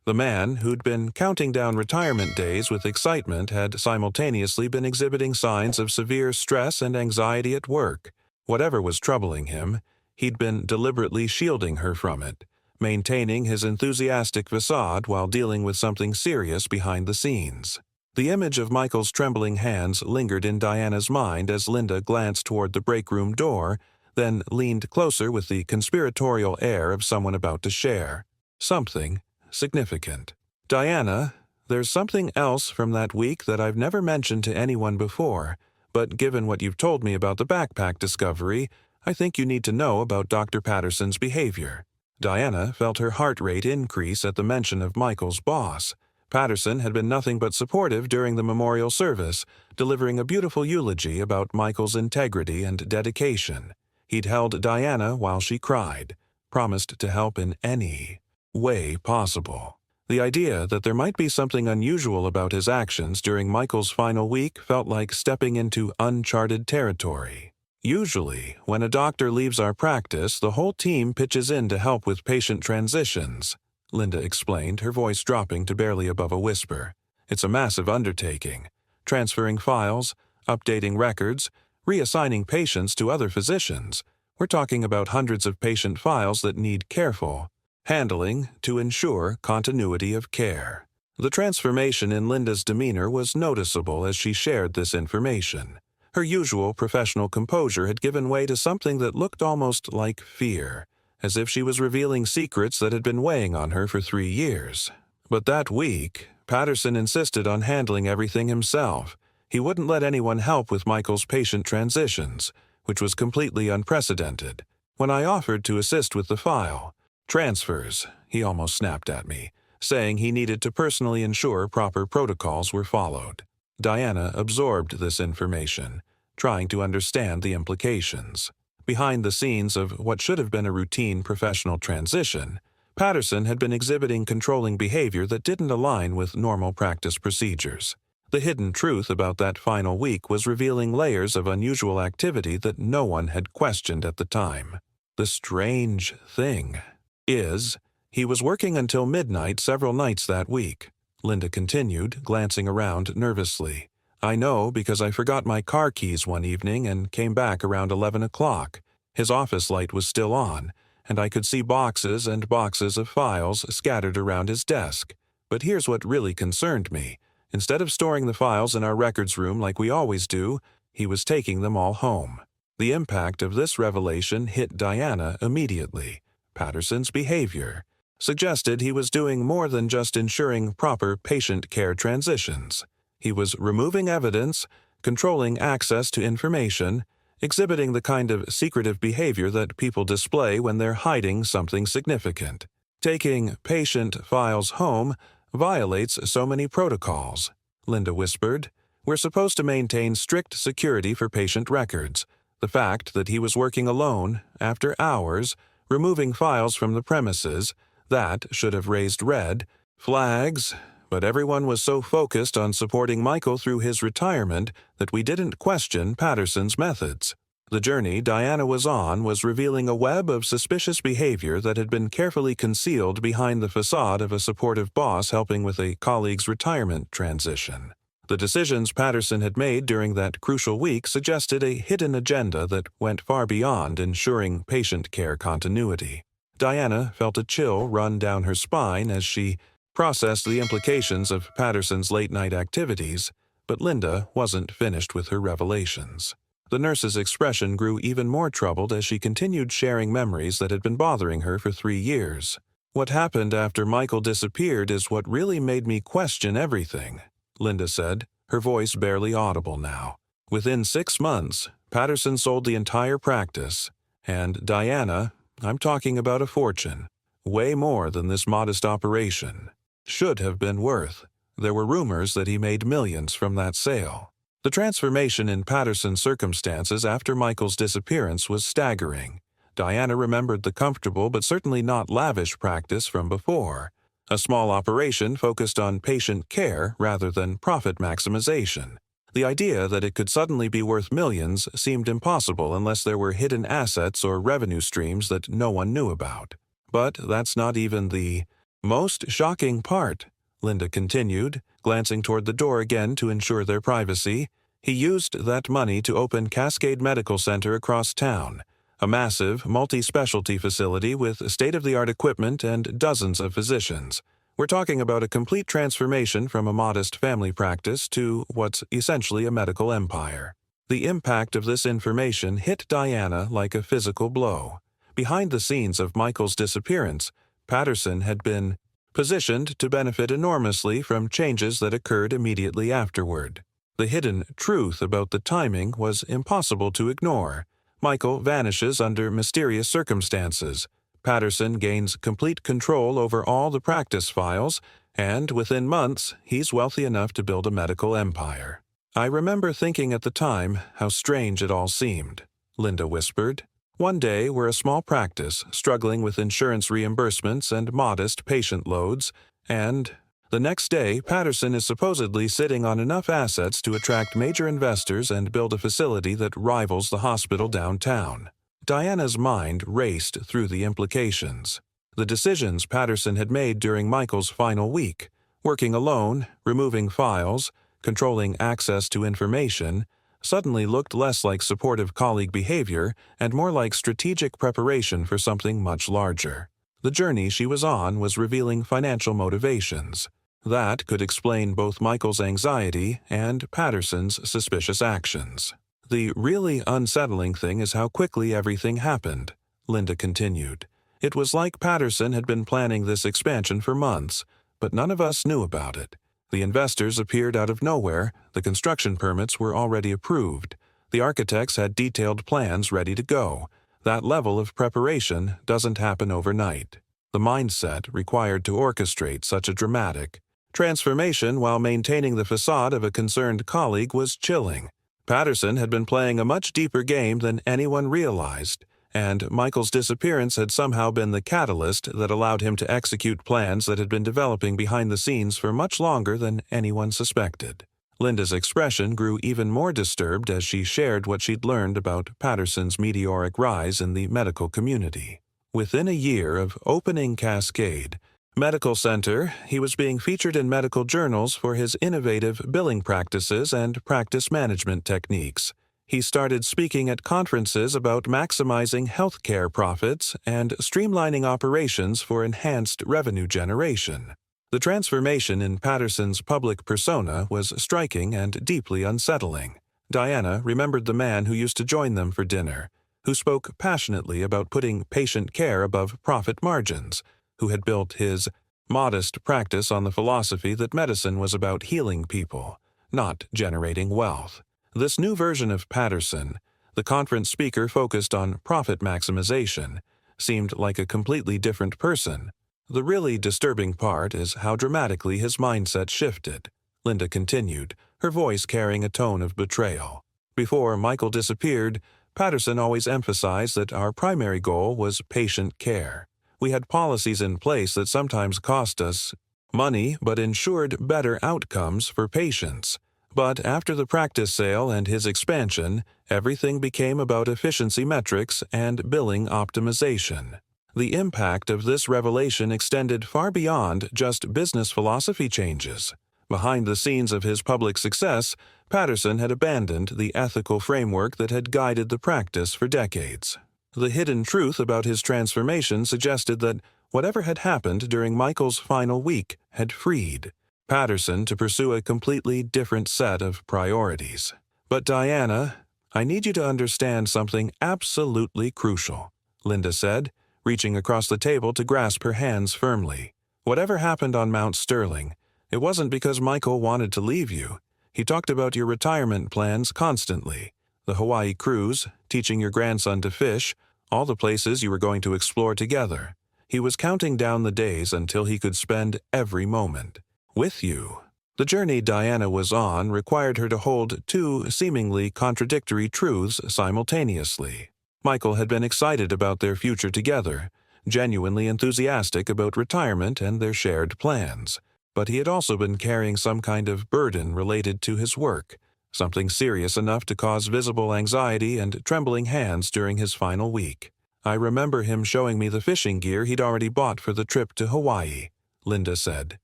The man who'd been counting down retirement days with excitement had simultaneously been exhibiting signs of severe stress and anxiety at work. Whatever was troubling him, he'd been deliberately shielding her from it, maintaining his enthusiastic facade while dealing with something serious behind the scenes. The image of Michael's trembling hands lingered in Diana's mind as Linda glanced toward the break room door, then leaned closer with the conspiratorial air of someone about to share something significant. Diana, there's something else from that week that I've never mentioned to anyone before, but given what you've told me about the backpack discovery, I think you need to know about Dr. Patterson's behavior. Diana felt her heart rate increase at the mention of Michael's boss. Patterson had been nothing but supportive during the memorial service, delivering a beautiful eulogy about Michael's integrity and dedication. He'd held Diana while she cried, promised to help in any way possible. The idea that there might be something unusual about his actions during Michael's final week felt like stepping into uncharted territory. Usually, when a doctor leaves our practice, the whole team pitches in to help with patient transitions, Linda explained, her voice dropping to barely above a whisper. It's a massive undertaking. Transferring files, updating records, reassigning patients to other physicians. We're talking about hundreds of patient files that need careful handling to ensure continuity of care. The transformation in Linda's demeanor was noticeable as she shared this information. Her usual professional composure had given way to something that looked almost like fear, as if she was revealing secrets that had been weighing on her for 3 years. But that week, Patterson insisted on handling everything himself. He wouldn't let anyone help with Michael's patient transitions, which was completely unprecedented. When I offered to assist with the file transfers, he almost snapped at me, saying he needed to personally ensure proper protocols were followed. Diana absorbed this information, trying to understand the implications. Behind the scenes of what should have been a routine professional transition, Patterson had been exhibiting controlling behavior that didn't align with normal practice procedures. The hidden truth about that final week was revealing layers of unusual activity that no one had questioned at the time. The strange thing is, he was working until midnight several nights that week, Linda continued, glancing around nervously. I know because I forgot my car keys one evening and came back around 11 o'clock. His office light was still on, and I could see boxes and boxes of files scattered around his desk. But here's what really concerned me. Instead of storing the files in our records room like we always do, he was taking them all home. The impact of this revelation hit Diana immediately. Patterson's behavior suggested he was doing more than just ensuring proper patient care transitions. He was removing evidence, controlling access to information, exhibiting the kind of secretive behavior that people display when they're hiding something significant. Taking patient files home violates so many protocols, Linda whispered. We're supposed to maintain strict security for patient records. The fact that he was working alone, after hours, removing files from the premises, that should have raised red flags, but everyone was so focused on supporting Michael through his retirement that we didn't question Patterson's methods. The journey Diana was on was revealing a web of suspicious behavior that had been carefully concealed behind the facade of a supportive boss helping with a colleague's retirement transition. The decisions Patterson had made during that crucial week suggested a hidden agenda that went far beyond ensuring patient care continuity. Diana felt a chill run down her spine as she processed the implications of Patterson's late-night activities, but Linda wasn't finished with her revelations. The nurse's expression grew even more troubled as she continued sharing memories that had been bothering her for 3 years. "What happened after Michael disappeared is what really made me question everything," Linda said, her voice barely audible now. "Within 6 months, Patterson sold the entire practice, and Diana, I'm talking about a fortune, way more than this modest operation, should have been worth. There were rumors that he made millions from that sale." The transformation in Patterson's circumstances after Michael's disappearance was staggering. Diana remembered the comfortable but certainly not lavish practice from before, a small operation focused on patient care rather than profit maximization. The idea that it could suddenly be worth millions seemed impossible unless there were hidden assets or revenue streams that no one knew about. But that's not even the most shocking part, Linda continued, glancing toward the door again to ensure their privacy. He used that money to open Cascade Medical Center across town, a massive, multi-specialty facility with state-of-the-art equipment and dozens of physicians. We're talking about a complete transformation from a modest family practice to what's essentially a medical empire. The impact of this information hit Diana like a physical blow. Behind the scenes of Michael's disappearance, Patterson had been positioned to benefit enormously from changes that occurred immediately afterward. The hidden truth about the timing was impossible to ignore. Michael vanishes under mysterious circumstances. Patterson gains complete control over all the practice files, and within months, he's wealthy enough to build a medical empire. "I remember thinking at the time how strange it all seemed," Linda whispered. "One day, we're a small practice, struggling with insurance reimbursements and modest patient loads, and the next day, Patterson is supposedly sitting on enough assets to attract major investors and build a facility that rivals the hospital downtown." Diana's mind raced through the implications. The decisions Patterson had made during Michael's final week, working alone, removing files, controlling access to information, suddenly looked less like supportive colleague behavior and more like strategic preparation for something much larger. The journey she was on was revealing financial motivations. That could explain both Michael's anxiety and Patterson's suspicious actions. "The really unsettling thing is how quickly everything happened," Linda continued. "It was like Patterson had been planning this expansion for months, but none of us knew about it. The investors appeared out of nowhere, the construction permits were already approved, the architects had detailed plans ready to go. That level of preparation doesn't happen overnight. The mindset required to orchestrate such a dramatic transformation while maintaining the facade of a concerned colleague was chilling. Patterson had been playing a much deeper game than anyone realized, and Michael's disappearance had somehow been the catalyst that allowed him to execute plans that had been developing behind the scenes for much longer than anyone suspected. Linda's expression grew even more disturbed as she shared what she'd learned about Patterson's meteoric rise in the medical community. Within a year of opening Cascade Medical Center, he was being featured in medical journals for his innovative billing practices and practice management techniques. He started speaking at conferences about maximizing healthcare profits and streamlining operations for enhanced revenue generation. The transformation in Patterson's public persona was striking and deeply unsettling. Diana remembered the man who used to join them for dinner, who spoke passionately about putting patient care above profit margins, who had built his modest practice on the philosophy that medicine was about healing people, not generating wealth. This new version of Patterson, the conference speaker focused on profit maximization, seemed like a completely different person. "The really disturbing part is how dramatically his mindset shifted," Linda continued, her voice carrying a tone of betrayal. "Before Michael disappeared, Patterson always emphasized that our primary goal was patient care. We had policies in place that sometimes cost us money but ensured better outcomes for patients. But after the practice sale and his expansion, everything became about efficiency metrics and billing optimization. The impact of this revelation extended far beyond just business philosophy changes. Behind the scenes of his public success, Patterson had abandoned the ethical framework that had guided the practice for decades. The hidden truth about his transformation suggested that whatever had happened during Michael's final week had freed Patterson to pursue a completely different set of priorities. "But Diana, I need you to understand something absolutely crucial," Linda said, reaching across the table to grasp her hands firmly. "Whatever happened on Mount Sterling, it wasn't because Michael wanted to leave you. He talked about your retirement plans constantly. The Hawaii cruise, teaching your grandson to fish, all the places you were going to explore together. He was counting down the days until he could spend every moment with you." The journey Diana was on required her to hold two seemingly contradictory truths simultaneously. Michael had been excited about their future together, genuinely enthusiastic about retirement and their shared plans. But he had also been carrying some kind of burden related to his work, something serious enough to cause visible anxiety and trembling hands during his final week. "I remember him showing me the fishing gear he'd already bought for the trip to Hawaii," Linda said,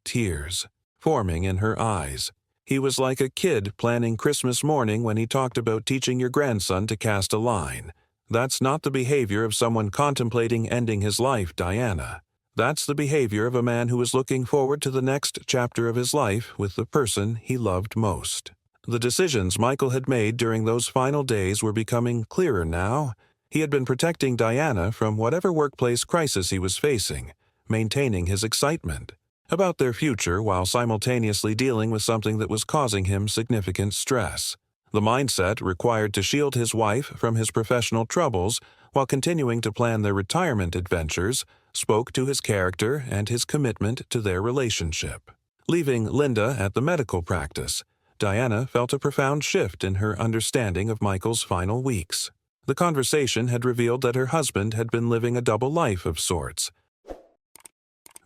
tears forming in her eyes. "He was like a kid planning Christmas morning when he talked about teaching your grandson to cast a line. That's not the behavior of someone contemplating ending his life, Diana. That's the behavior of a man who is looking forward to the next chapter of his life with the person he loved most." The decisions Michael had made during those final days were becoming clearer now. He had been protecting Diana from whatever workplace crisis he was facing, maintaining his excitement about their future while simultaneously dealing with something that was causing him significant stress. The mindset required to shield his wife from his professional troubles while continuing to plan their retirement adventures spoke to his character and his commitment to their relationship. Leaving Linda at the medical practice, Diana felt a profound shift in her understanding of Michael's final weeks. The conversation had revealed that her husband had been living a double life of sorts,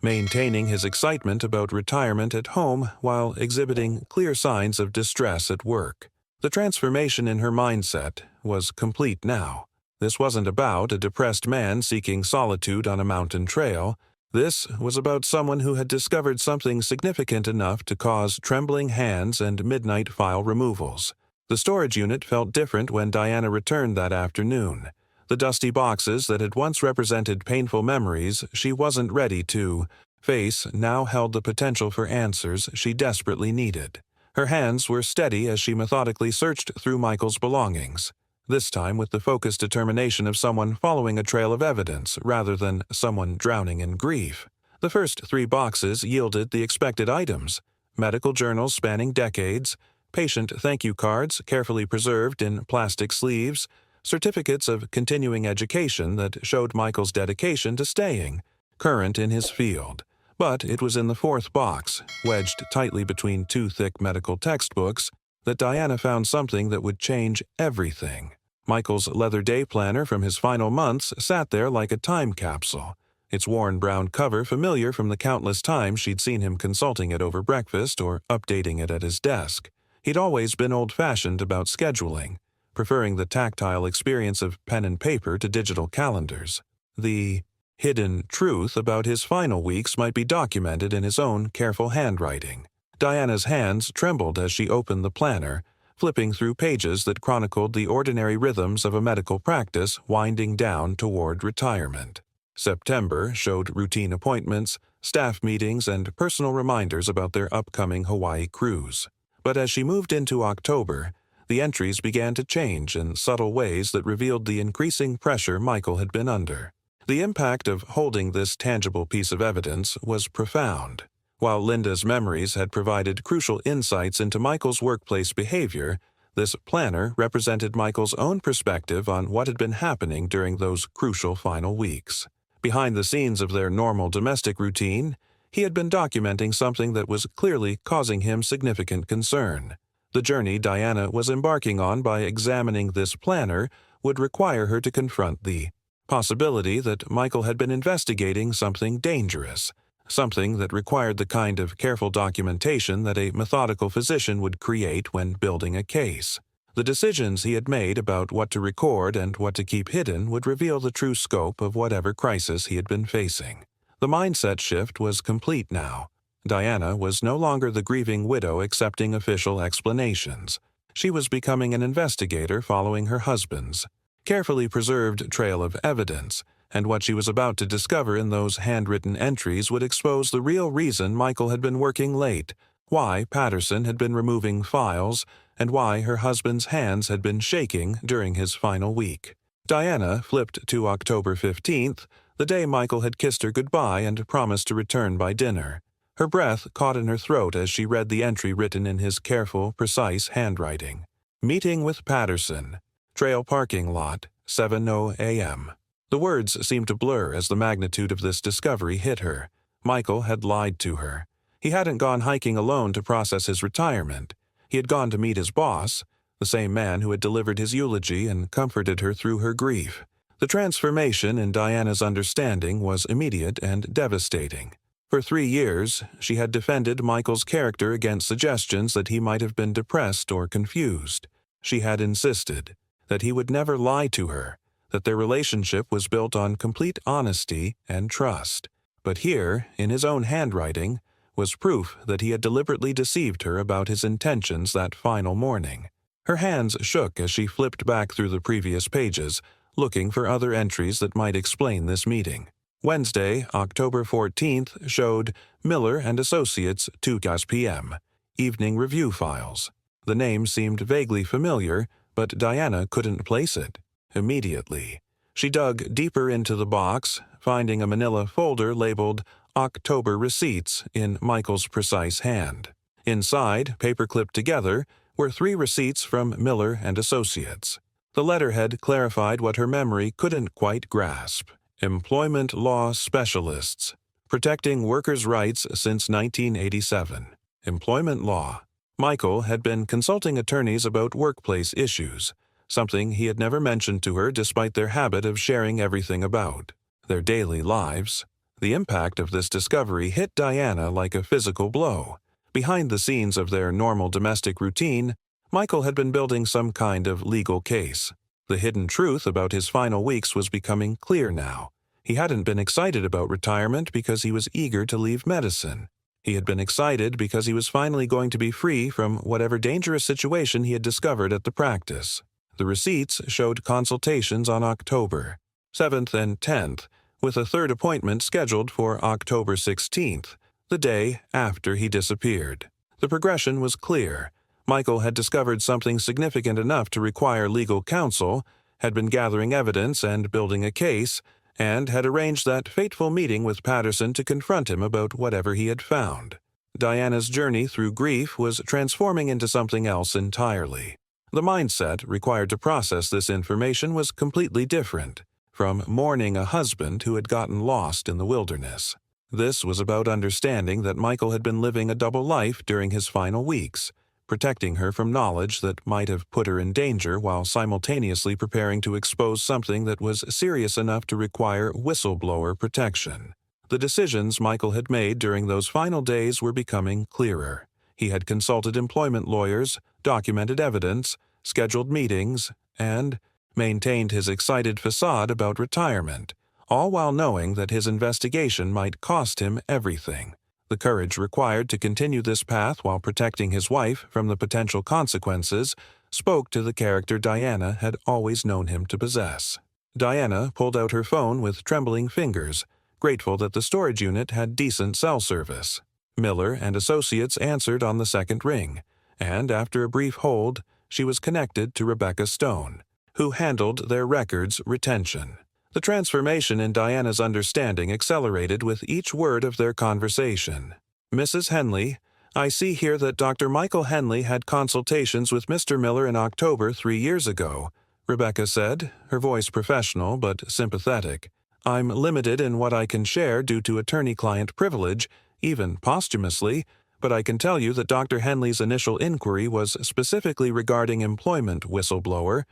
maintaining his excitement about retirement at home while exhibiting clear signs of distress at work. The transformation in her mindset was complete now. This wasn't about a depressed man seeking solitude on a mountain trail. This was about someone who had discovered something significant enough to cause trembling hands and midnight file removals. The storage unit felt different when Diana returned that afternoon. The dusty boxes that had once represented painful memories she wasn't ready to face now held the potential for answers she desperately needed. Her hands were steady as she methodically searched through Michael's belongings, this time with the focused determination of someone following a trail of evidence rather than someone drowning in grief. The first 3 boxes yielded the expected items: medical journals spanning decades, patient thank you cards carefully preserved in plastic sleeves, certificates of continuing education that showed Michael's dedication to staying current in his field. But it was in the 4th box, wedged tightly between 2 thick medical textbooks, that Diana found something that would change everything. Michael's leather day planner from his final months sat there like a time capsule, its worn brown cover familiar from the countless times she'd seen him consulting it over breakfast or updating it at his desk. He'd always been old-fashioned about scheduling, preferring the tactile experience of pen and paper to digital calendars. The hidden truth about his final weeks might be documented in his own careful handwriting. Diana's hands trembled as she opened the planner, flipping through pages that chronicled the ordinary rhythms of a medical practice winding down toward retirement. September showed routine appointments, staff meetings, and personal reminders about their upcoming Hawaii cruise. But as she moved into October, the entries began to change in subtle ways that revealed the increasing pressure Michael had been under. The impact of holding this tangible piece of evidence was profound. While Linda's memories had provided crucial insights into Michael's workplace behavior, this planner represented Michael's own perspective on what had been happening during those crucial final weeks. Behind the scenes of their normal domestic routine, he had been documenting something that was clearly causing him significant concern. The journey Diana was embarking on by examining this planner would require her to confront the possibility that Michael had been investigating something dangerous, something that required the kind of careful documentation that a methodical physician would create when building a case. The decisions he had made about what to record and what to keep hidden would reveal the true scope of whatever crisis he had been facing. The mindset shift was complete now. Diana was no longer the grieving widow accepting official explanations. She was becoming an investigator following her husband's carefully preserved trail of evidence, and what she was about to discover in those handwritten entries would expose the real reason Michael had been working late, why Patterson had been removing files, and why her husband's hands had been shaking during his final week. Diana flipped to October 15th, the day Michael had kissed her goodbye and promised to return by dinner. Her breath caught in her throat as she read the entry written in his careful, precise handwriting. Meeting with Patterson. Trail parking lot, 7:00 a.m. The words seemed to blur as the magnitude of this discovery hit her. Michael had lied to her. He hadn't gone hiking alone to process his retirement. He had gone to meet his boss, the same man who had delivered his eulogy and comforted her through her grief. The transformation in Diana's understanding was immediate and devastating. For 3 years, she had defended Michael's character against suggestions that he might have been depressed or confused. She had insisted that he would never lie to her, that their relationship was built on complete honesty and trust. But here, in his own handwriting, was proof that he had deliberately deceived her about his intentions that final morning. Her hands shook as she flipped back through the previous pages, looking for other entries that might explain this meeting. Wednesday, October 14th, showed Miller and Associates, 2 p.m. Evening review files. The name seemed vaguely familiar, but Diana couldn't place it. Immediately, she dug deeper into the box, finding a manila folder labeled October Receipts in Michael's precise hand. Inside, paper-clipped together, were 3 receipts from Miller and Associates. The letterhead clarified what her memory couldn't quite grasp. Employment Law Specialists. Protecting Workers' Rights since 1987. Employment Law. Michael had been consulting attorneys about workplace issues, something he had never mentioned to her despite their habit of sharing everything about their daily lives. The impact of this discovery hit Diana like a physical blow. Behind the scenes of their normal domestic routine, Michael had been building some kind of legal case. The hidden truth about his final weeks was becoming clear now. He hadn't been excited about retirement because he was eager to leave medicine. He had been excited because he was finally going to be free from whatever dangerous situation he had discovered at the practice. The receipts showed consultations on October 7th and 10th, with a third appointment scheduled for October 16th, the day after he disappeared. The progression was clear. Michael had discovered something significant enough to require legal counsel, had been gathering evidence and building a case, and had arranged that fateful meeting with Patterson to confront him about whatever he had found. Diana's journey through grief was transforming into something else entirely. The mindset required to process this information was completely different from mourning a husband who had gotten lost in the wilderness. This was about understanding that Michael had been living a double life during his final weeks, protecting her from knowledge that might have put her in danger while simultaneously preparing to expose something that was serious enough to require whistleblower protection. The decisions Michael had made during those final days were becoming clearer. He had consulted employment lawyers, documented evidence, scheduled meetings, and maintained his excited facade about retirement, all while knowing that his investigation might cost him everything. The courage required to continue this path while protecting his wife from the potential consequences spoke to the character Diana had always known him to possess. Diana pulled out her phone with trembling fingers, grateful that the storage unit had decent cell service. Miller and Associates answered on the second ring, and after a brief hold, she was connected to Rebecca Stone, who handled their records retention. The transformation in Diana's understanding accelerated with each word of their conversation. Mrs. Henley, I see here that Dr. Michael Henley had consultations with Mr. Miller in October 3 years ago, Rebecca said, her voice professional but sympathetic. I'm limited in what I can share due to attorney-client privilege, even posthumously, but I can tell you that Dr. Henley's initial inquiry was specifically regarding employment whistleblower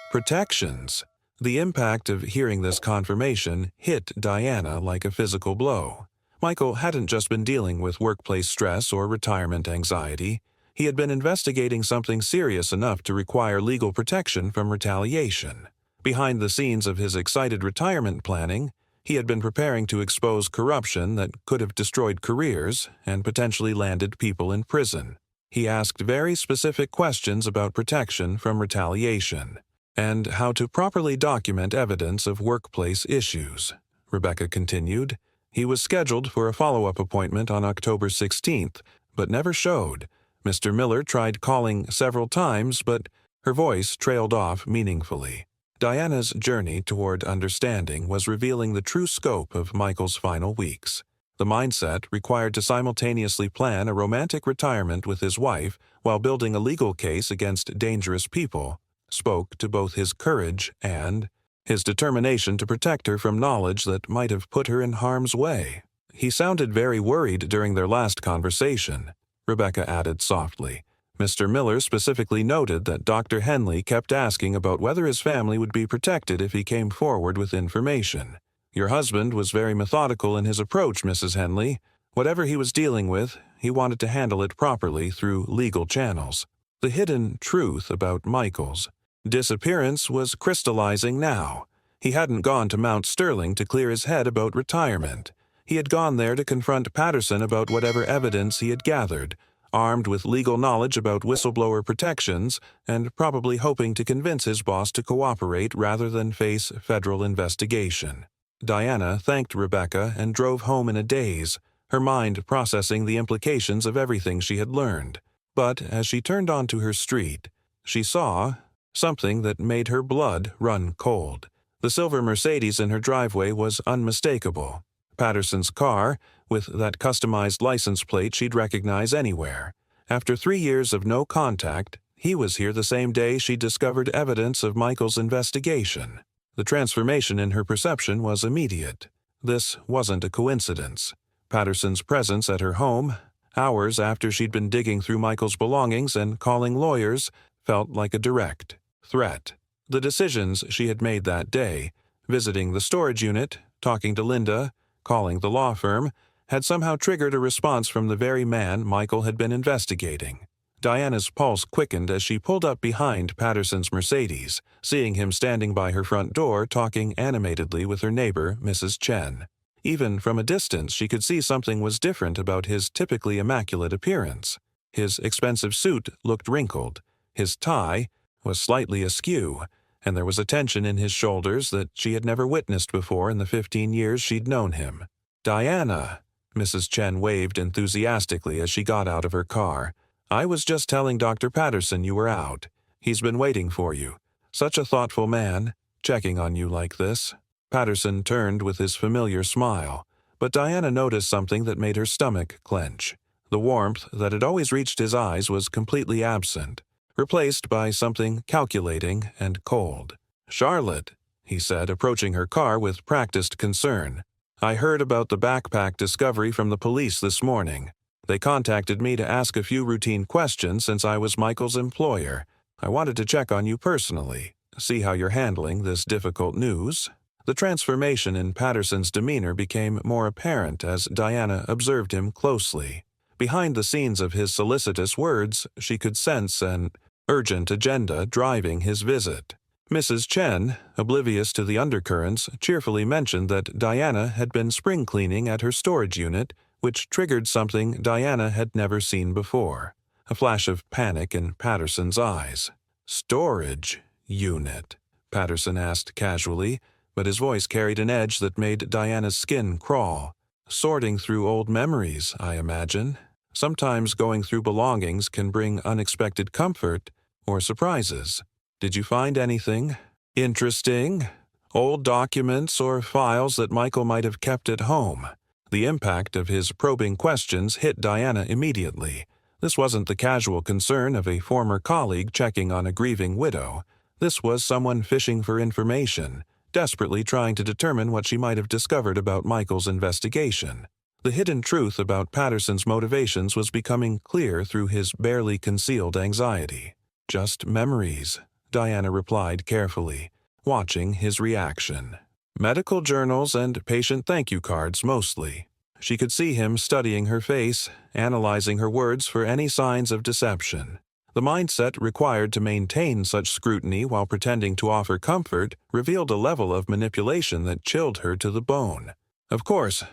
protections. The impact of hearing this confirmation hit Diana like a physical blow. Michael hadn't just been dealing with workplace stress or retirement anxiety. He had been investigating something serious enough to require legal protection from retaliation. Behind the scenes of his excited retirement planning, he had been preparing to expose corruption that could have destroyed careers and potentially landed people in prison. He asked very specific questions about protection from retaliation and how to properly document evidence of workplace issues. Rebecca continued. He was scheduled for a follow-up appointment on October 16th, but never showed. Mr. Miller tried calling several times, but her voice trailed off meaningfully. Diana's journey toward understanding was revealing the true scope of Michael's final weeks. The mindset required to simultaneously plan a romantic retirement with his wife while building a legal case against dangerous people spoke to both his courage and his determination to protect her from knowledge that might have put her in harm's way. He sounded very worried during their last conversation, Rebecca added softly. Mr. Miller specifically noted that Dr. Henley kept asking about whether his family would be protected if he came forward with information. Your husband was very methodical in his approach, Mrs. Henley. Whatever he was dealing with, he wanted to handle it properly through legal channels. The hidden truth about Michael's disappearance was crystallizing now. He hadn't gone to Mount Sterling to clear his head about retirement. He had gone there to confront Patterson about whatever evidence he had gathered, armed with legal knowledge about whistleblower protections and probably hoping to convince his boss to cooperate rather than face federal investigation. Diana thanked Rebecca and drove home in a daze, her mind processing the implications of everything she had learned. But as she turned onto her street, she saw something that made her blood run cold. The silver Mercedes in her driveway was unmistakable. Patterson's car, with that customized license plate she'd recognize anywhere. After 3 years of no contact, he was here the same day she discovered evidence of Michael's investigation. The transformation in her perception was immediate. This wasn't a coincidence. Patterson's presence at her home, hours after she'd been digging through Michael's belongings and calling lawyers, felt like a direct threat. The decisions she had made that day, visiting the storage unit, talking to Linda, calling the law firm, had somehow triggered a response from the very man Michael had been investigating. Diana's pulse quickened as she pulled up behind Patterson's Mercedes, seeing him standing by her front door talking animatedly with her neighbor, Mrs. Chen. Even from a distance, she could see something was different about his typically immaculate appearance. His expensive suit looked wrinkled. His tie was slightly askew, and there was a tension in his shoulders that she had never witnessed before in the 15 years she'd known him. "Diana," Mrs. Chen waved enthusiastically as she got out of her car. "I was just telling Dr. Patterson you were out. He's been waiting for you. Such a thoughtful man, checking on you like this." Patterson turned with his familiar smile, but Diana noticed something that made her stomach clench. The warmth that had always reached his eyes was completely absent, replaced by something calculating and cold. "Charlotte," he said, approaching her car with practiced concern. "I heard about the backpack discovery from the police this morning. They contacted me to ask a few routine questions since I was Michael's employer. I wanted to check on you personally, see how you're handling this difficult news." The transformation in Patterson's demeanor became more apparent as Diana observed him closely. Behind the scenes of his solicitous words, she could sense an urgent agenda driving his visit. Mrs. Chen, oblivious to the undercurrents, cheerfully mentioned that Diana had been spring cleaning at her storage unit, which triggered something Diana had never seen before. A flash of panic in Patterson's eyes. "Storage unit?" Patterson asked casually, but his voice carried an edge that made Diana's skin crawl. "Sorting through old memories, I imagine. Sometimes going through belongings can bring unexpected comfort or surprises. Did you find anything interesting? Old documents or files that Michael might have kept at home?" The impact of his probing questions hit Diana immediately. This wasn't the casual concern of a former colleague checking on a grieving widow. This was someone fishing for information, desperately trying to determine what she might have discovered about Michael's investigation. The hidden truth about Patterson's motivations was becoming clear through his barely concealed anxiety. "Just memories," Diana replied carefully. watching his reaction. Medical journals and patient thank you cards mostly. She could see him studying her face, analyzing her words for any signs of deception. The mindset required to maintain such scrutiny while pretending to offer comfort revealed a level of manipulation that chilled her to the bone. Of course,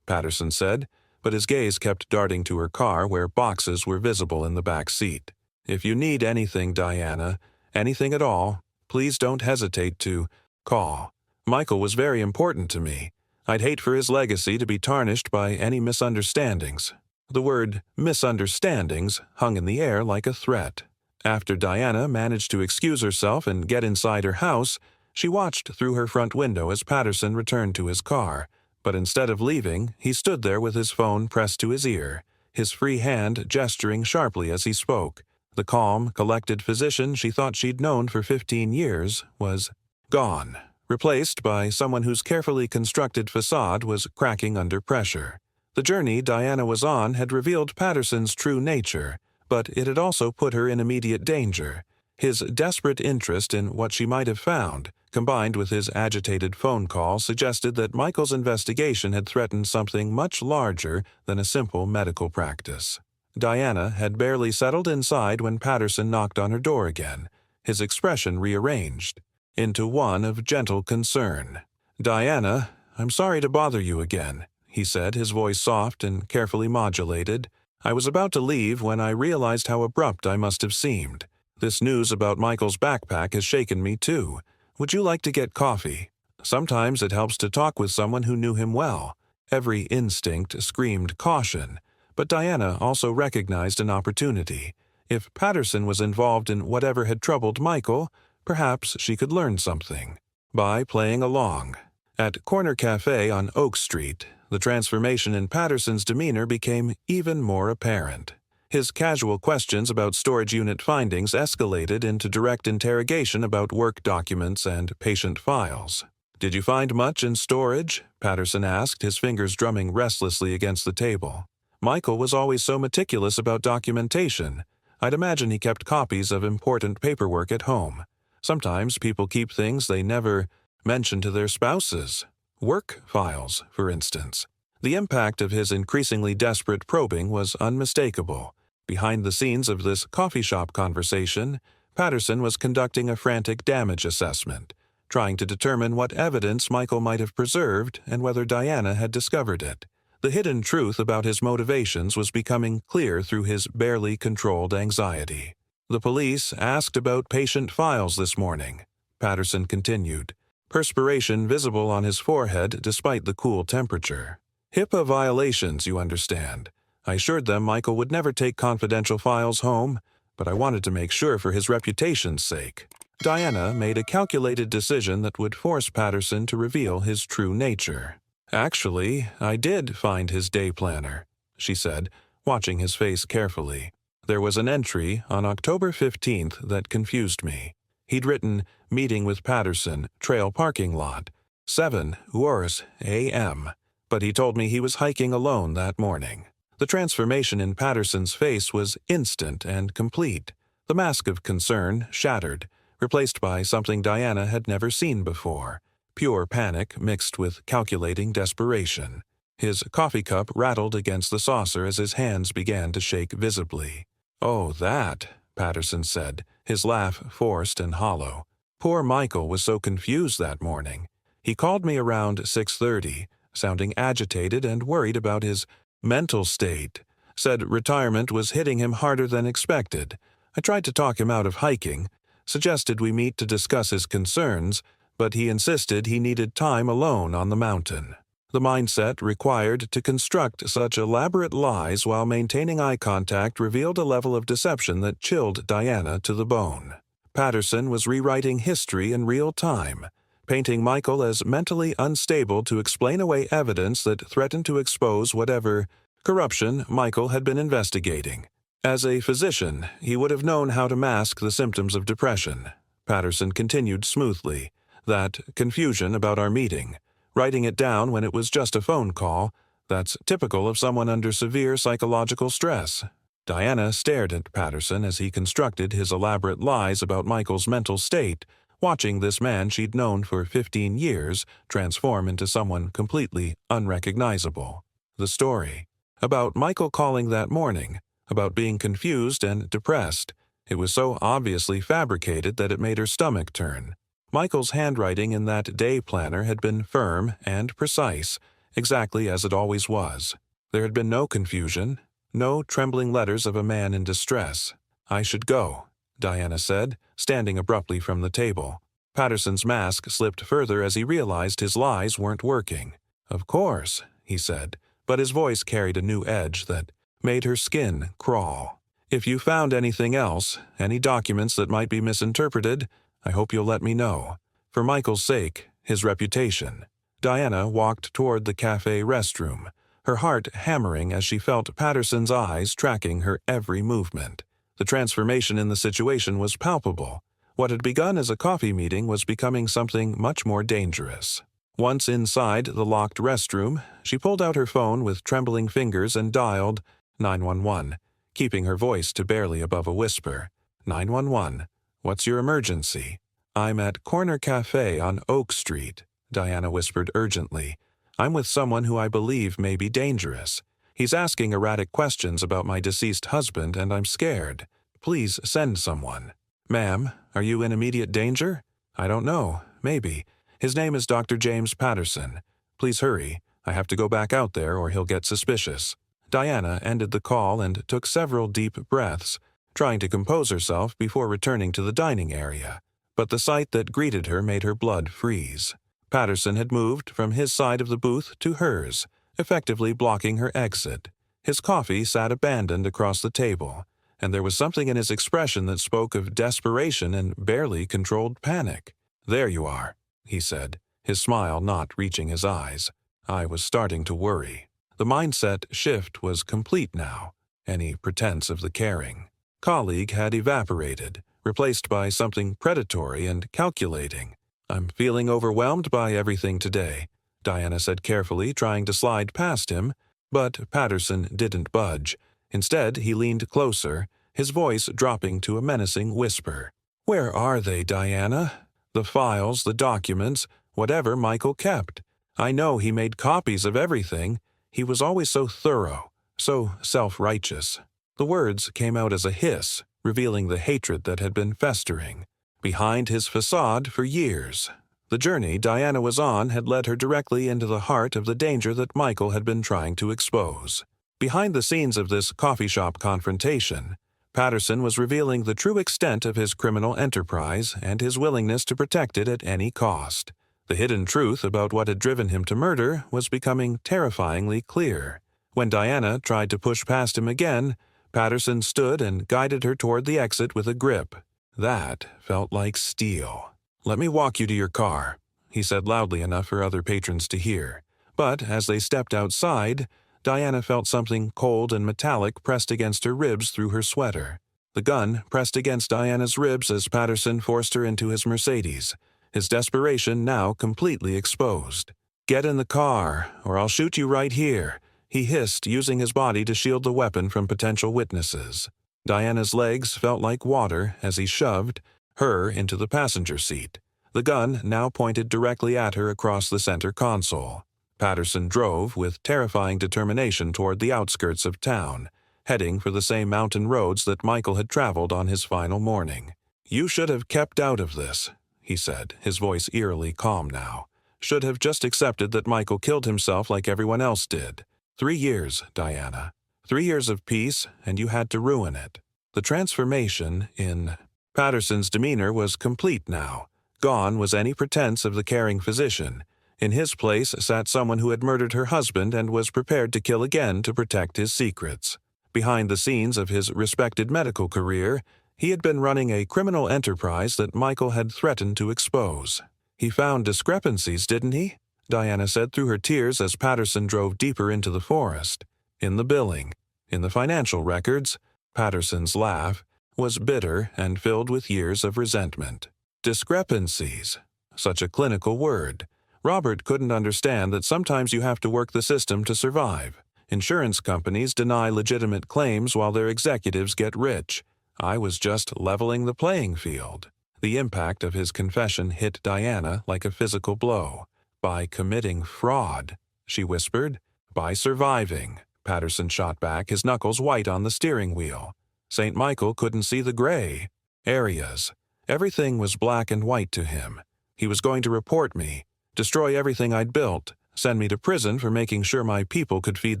Patterson said, but his gaze kept darting to her car where boxes were visible in the back seat. If you need anything, Diana, anything at all, please don't hesitate to call. Michael was very important to me. I'd hate for his legacy to be tarnished by any misunderstandings. The word misunderstandings hung in the air like a threat. After Diana managed to excuse herself and get inside her house, she watched through her front window as Patterson returned to his car. But instead of leaving, he stood there with his phone pressed to his ear, his free hand gesturing sharply as he spoke. The calm, collected physician she thought she'd known for 15 years was gone, replaced by someone whose carefully constructed facade was cracking under pressure. The journey Diana was on had revealed Patterson's true nature, but it had also put her in immediate danger. His desperate interest in what she might have found, combined with his agitated phone call, suggested that Michael's investigation had threatened something much larger than a simple medical practice. Diana had barely settled inside when Patterson knocked on her door again, his expression rearranged into one of gentle concern. "Diana, I'm sorry to bother you again," he said, his voice soft and carefully modulated. "I was about to leave when I realized how abrupt I must have seemed. This news about Michael's backpack has shaken me too. Would you like to get coffee? Sometimes it helps to talk with someone who knew him well." Every instinct screamed caution, but Diana also recognized an opportunity. If Patterson was involved in whatever had troubled Michael, perhaps she could learn something. By playing along. At Corner Cafe on Oak Street, the transformation in Patterson's demeanor became even more apparent. His casual questions about storage unit findings escalated into direct interrogation about work documents and patient files. "Did you find much in storage?" Patterson asked, his fingers drumming restlessly against the table. Michael was always so meticulous about documentation. I'd imagine he kept copies of important paperwork at home. Sometimes people keep things they never mention to their spouses. Work files, for instance. The impact of his increasingly desperate probing was unmistakable. Behind the scenes of this coffee shop conversation, Patterson was conducting a frantic damage assessment, trying to determine what evidence Michael might have preserved and whether Diana had discovered it. The hidden truth about his motivations was becoming clear through his barely controlled anxiety. "The police asked about patient files this morning," Patterson continued, perspiration visible on his forehead despite the cool temperature. "HIPAA violations, you understand. I assured them Michael would never take confidential files home, but I wanted to make sure for his reputation's sake." Diana made a calculated decision that would force Patterson to reveal his true nature. "Actually, I did find his day planner," she said, watching his face carefully. "There was an entry on October 15th that confused me. He'd written, 'Meeting with Patterson, trail parking lot, 7 hours a.m., but he told me he was hiking alone that morning." The transformation in Patterson's face was instant and complete. The mask of concern shattered, replaced by something Diana had never seen before, pure panic mixed with calculating desperation. His coffee cup rattled against the saucer as his hands began to shake visibly. "Oh, that," Patterson said, his laugh forced and hollow. "Poor Michael was so confused that morning. He called me around 6:30, sounding agitated and worried about his mental state. Said retirement was hitting him harder than expected. I tried to talk him out of hiking, suggested we meet to discuss his concerns, but he insisted he needed time alone on the mountain." The mindset required to construct such elaborate lies while maintaining eye contact revealed a level of deception that chilled Diana to the bone. Patterson was rewriting history in real time, painting Michael as mentally unstable to explain away evidence that threatened to expose whatever corruption Michael had been investigating. As a physician, he would have known how to mask the symptoms of depression. Patterson continued smoothly, "That confusion about our meeting, writing it down when it was just a phone call, that's typical of someone under severe psychological stress." Diana stared at Patterson as he constructed his elaborate lies about Michael's mental state, watching this man she'd known for 15 years transform into someone completely unrecognizable. The story. About Michael calling that morning, about being confused and depressed. It was so obviously fabricated that it made her stomach turn. Michael's handwriting in that day planner had been firm and precise, exactly as it always was. There had been no confusion, no trembling letters of a man in distress. "I should go," Diana said, standing abruptly from the table. Patterson's mask slipped further as he realized his lies weren't working. "Of course," he said, but his voice carried a new edge that made her skin crawl. "If you found anything else, any documents that might be misinterpreted, I hope you'll let me know. For Michael's sake, his reputation." Diana walked toward the cafe restroom, her heart hammering as she felt Patterson's eyes tracking her every movement. The transformation in the situation was palpable. What had begun as a coffee meeting was becoming something much more dangerous. Once inside the locked restroom, she pulled out her phone with trembling fingers and dialed 911, keeping her voice to barely above a whisper. 911, what's your emergency? "I'm at Corner Cafe on Oak Street," Diana whispered urgently. "I'm with someone who I believe may be dangerous. He's asking erratic questions about my deceased husband, and I'm scared. Please send someone." "Ma'am, are you in immediate danger?" "I don't know. Maybe. His name is Dr. James Patterson. Please hurry. I have to go back out there or he'll get suspicious." Diana ended the call and took several deep breaths, trying to compose herself before returning to the dining area. But the sight that greeted her made her blood freeze. Patterson had moved from his side of the booth to hers, effectively blocking her exit. His coffee sat abandoned across the table, and there was something in his expression that spoke of desperation and barely controlled panic. "There you are," he said, his smile not reaching his eyes. I was starting to worry. The mindset shift was complete now. Any pretense of the caring colleague had evaporated, replaced by something predatory and calculating. "I'm feeling overwhelmed by everything today," Diana said carefully, trying to slide past him, but Patterson didn't budge. Instead, he leaned closer, his voice dropping to a menacing whisper. "Where are they, Diana? The files, the documents, whatever Michael kept. I know he made copies of everything. He was always so thorough, so self-righteous." The words came out as a hiss, revealing the hatred that had been festering behind his facade for years. The journey Diana was on had led her directly into the heart of the danger that Michael had been trying to expose. Behind the scenes of this coffee shop confrontation, Patterson was revealing the true extent of his criminal enterprise and his willingness to protect it at any cost. The hidden truth about what had driven him to murder was becoming terrifyingly clear. When Diana tried to push past him again, Patterson stood and guided her toward the exit with a grip. That felt like steel. "Let me walk you to your car," he said loudly enough for other patrons to hear. But as they stepped outside, Diana felt something cold and metallic pressed against her ribs through her sweater. The gun pressed against Diana's ribs as Patterson forced her into his Mercedes, his desperation now completely exposed. "Get in the car, or I'll shoot you right here," he hissed, using his body to shield the weapon from potential witnesses. Diana's legs felt like water as he shoved her into the passenger seat, the gun now pointed directly at her across the center console. Patterson drove with terrifying determination toward the outskirts of town, heading for the same mountain roads that Michael had traveled on his final morning. "You should have kept out of this," he said, his voice eerily calm now. "Should have just accepted that Michael killed himself like everyone else did. 3 years, Diana. 3 years of peace, and you had to ruin it." The transformation in Patterson's demeanor was complete now. Gone was any pretense of the caring physician. In his place sat someone who had murdered her husband and was prepared to kill again to protect his secrets. Behind the scenes of his respected medical career, he had been running a criminal enterprise that Michael had threatened to expose. "He found discrepancies, didn't he?" Diana said through her tears as Patterson drove deeper into the forest. "In the billing, in the financial records." Patterson's laugh was bitter and filled with years of resentment. Discrepancies. Such a clinical word. Robert couldn't understand that sometimes you have to work the system to survive. Insurance companies deny legitimate claims while their executives get rich. I was just leveling the playing field. The impact of his confession hit Diana like a physical blow. "By committing fraud," she whispered. "By surviving," Patterson shot back, his knuckles white on the steering wheel. St. Michael couldn't see the gray areas. Everything was black and white to him. He was going to report me, destroy everything I'd built, send me to prison for making sure my people could feed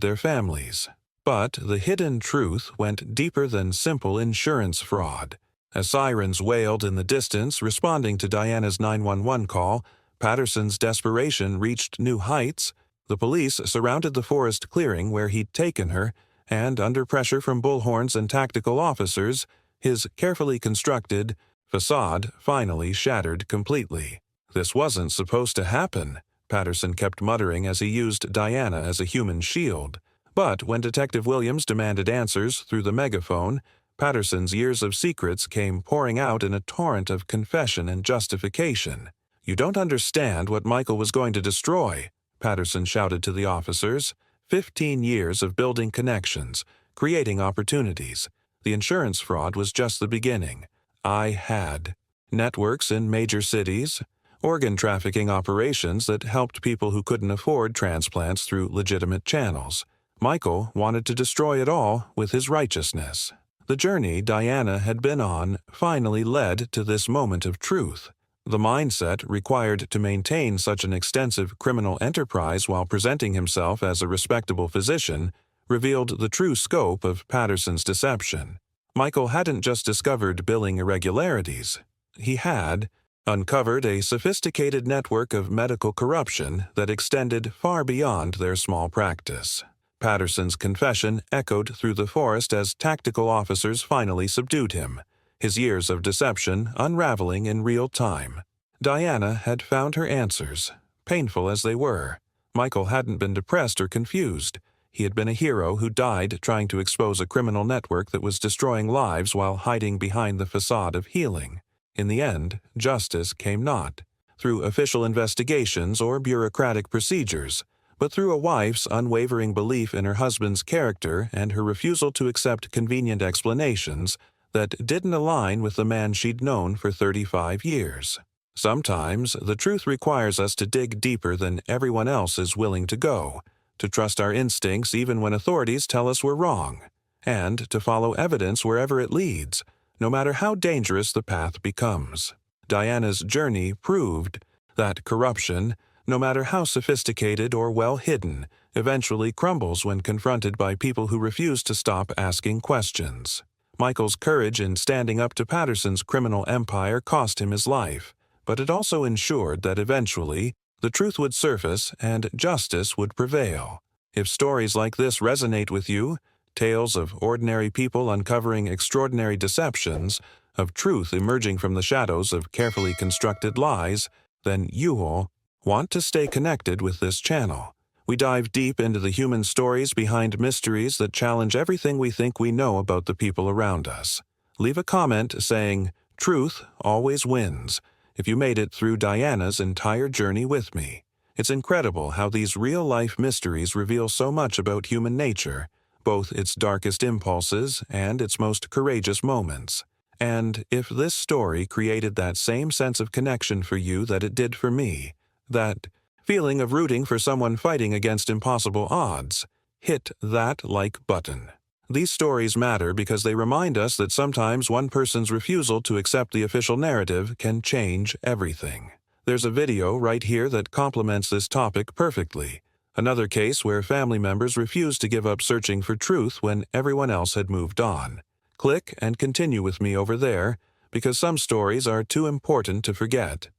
their families. But the hidden truth went deeper than simple insurance fraud. As sirens wailed in the distance, responding to Diana's 911 call, Patterson's desperation reached new heights. The police surrounded the forest clearing where he'd taken her, and under pressure from bullhorns and tactical officers, his carefully constructed facade finally shattered completely. "This wasn't supposed to happen," Patterson kept muttering as he used Diana as a human shield. But when Detective Williams demanded answers through the megaphone, Patterson's years of secrets came pouring out in a torrent of confession and justification. "You don't understand what Michael was going to destroy," Patterson shouted to the officers. 15 years of building connections, creating opportunities. The insurance fraud was just the beginning. I had networks in major cities, organ trafficking operations that helped people who couldn't afford transplants through legitimate channels. Michael wanted to destroy it all with his righteousness. The journey Diana had been on finally led to this moment of truth. The mindset required to maintain such an extensive criminal enterprise while presenting himself as a respectable physician revealed the true scope of Patterson's deception. Michael hadn't just discovered billing irregularities. He had uncovered a sophisticated network of medical corruption that extended far beyond their small practice. Patterson's confession echoed through the forest as tactical officers finally subdued him, his years of deception unraveling in real time. Diana had found her answers, painful as they were. Michael hadn't been depressed or confused. He had been a hero who died trying to expose a criminal network that was destroying lives while hiding behind the facade of healing. In the end, justice came not through official investigations or bureaucratic procedures, but through a wife's unwavering belief in her husband's character and her refusal to accept convenient explanations that didn't align with the man she'd known for 35 years. Sometimes the truth requires us to dig deeper than everyone else is willing to go, to trust our instincts even when authorities tell us we're wrong, and to follow evidence wherever it leads, no matter how dangerous the path becomes. Diana's journey proved that corruption, no matter how sophisticated or well hidden, eventually crumbles when confronted by people who refuse to stop asking questions. Michael's courage in standing up to Patterson's criminal empire cost him his life, but it also ensured that eventually the truth would surface and justice would prevail. If stories like this resonate with you, tales of ordinary people uncovering extraordinary deceptions, of truth emerging from the shadows of carefully constructed lies, then you'll want to stay connected with this channel. We dive deep into the human stories behind mysteries that challenge everything we think we know about the people around us. Leave a comment saying, "Truth always wins," if you made it through Diana's entire journey with me. It's incredible how these real-life mysteries reveal so much about human nature, both its darkest impulses and its most courageous moments. And if this story created that same sense of connection for you that it did for me, that feeling of rooting for someone fighting against impossible odds, hit that like button. These stories matter because they remind us that sometimes one person's refusal to accept the official narrative can change everything. There's a video right here that complements this topic perfectly. Another case where family members refused to give up searching for truth when everyone else had moved on. Click and continue with me over there, because some stories are too important to forget.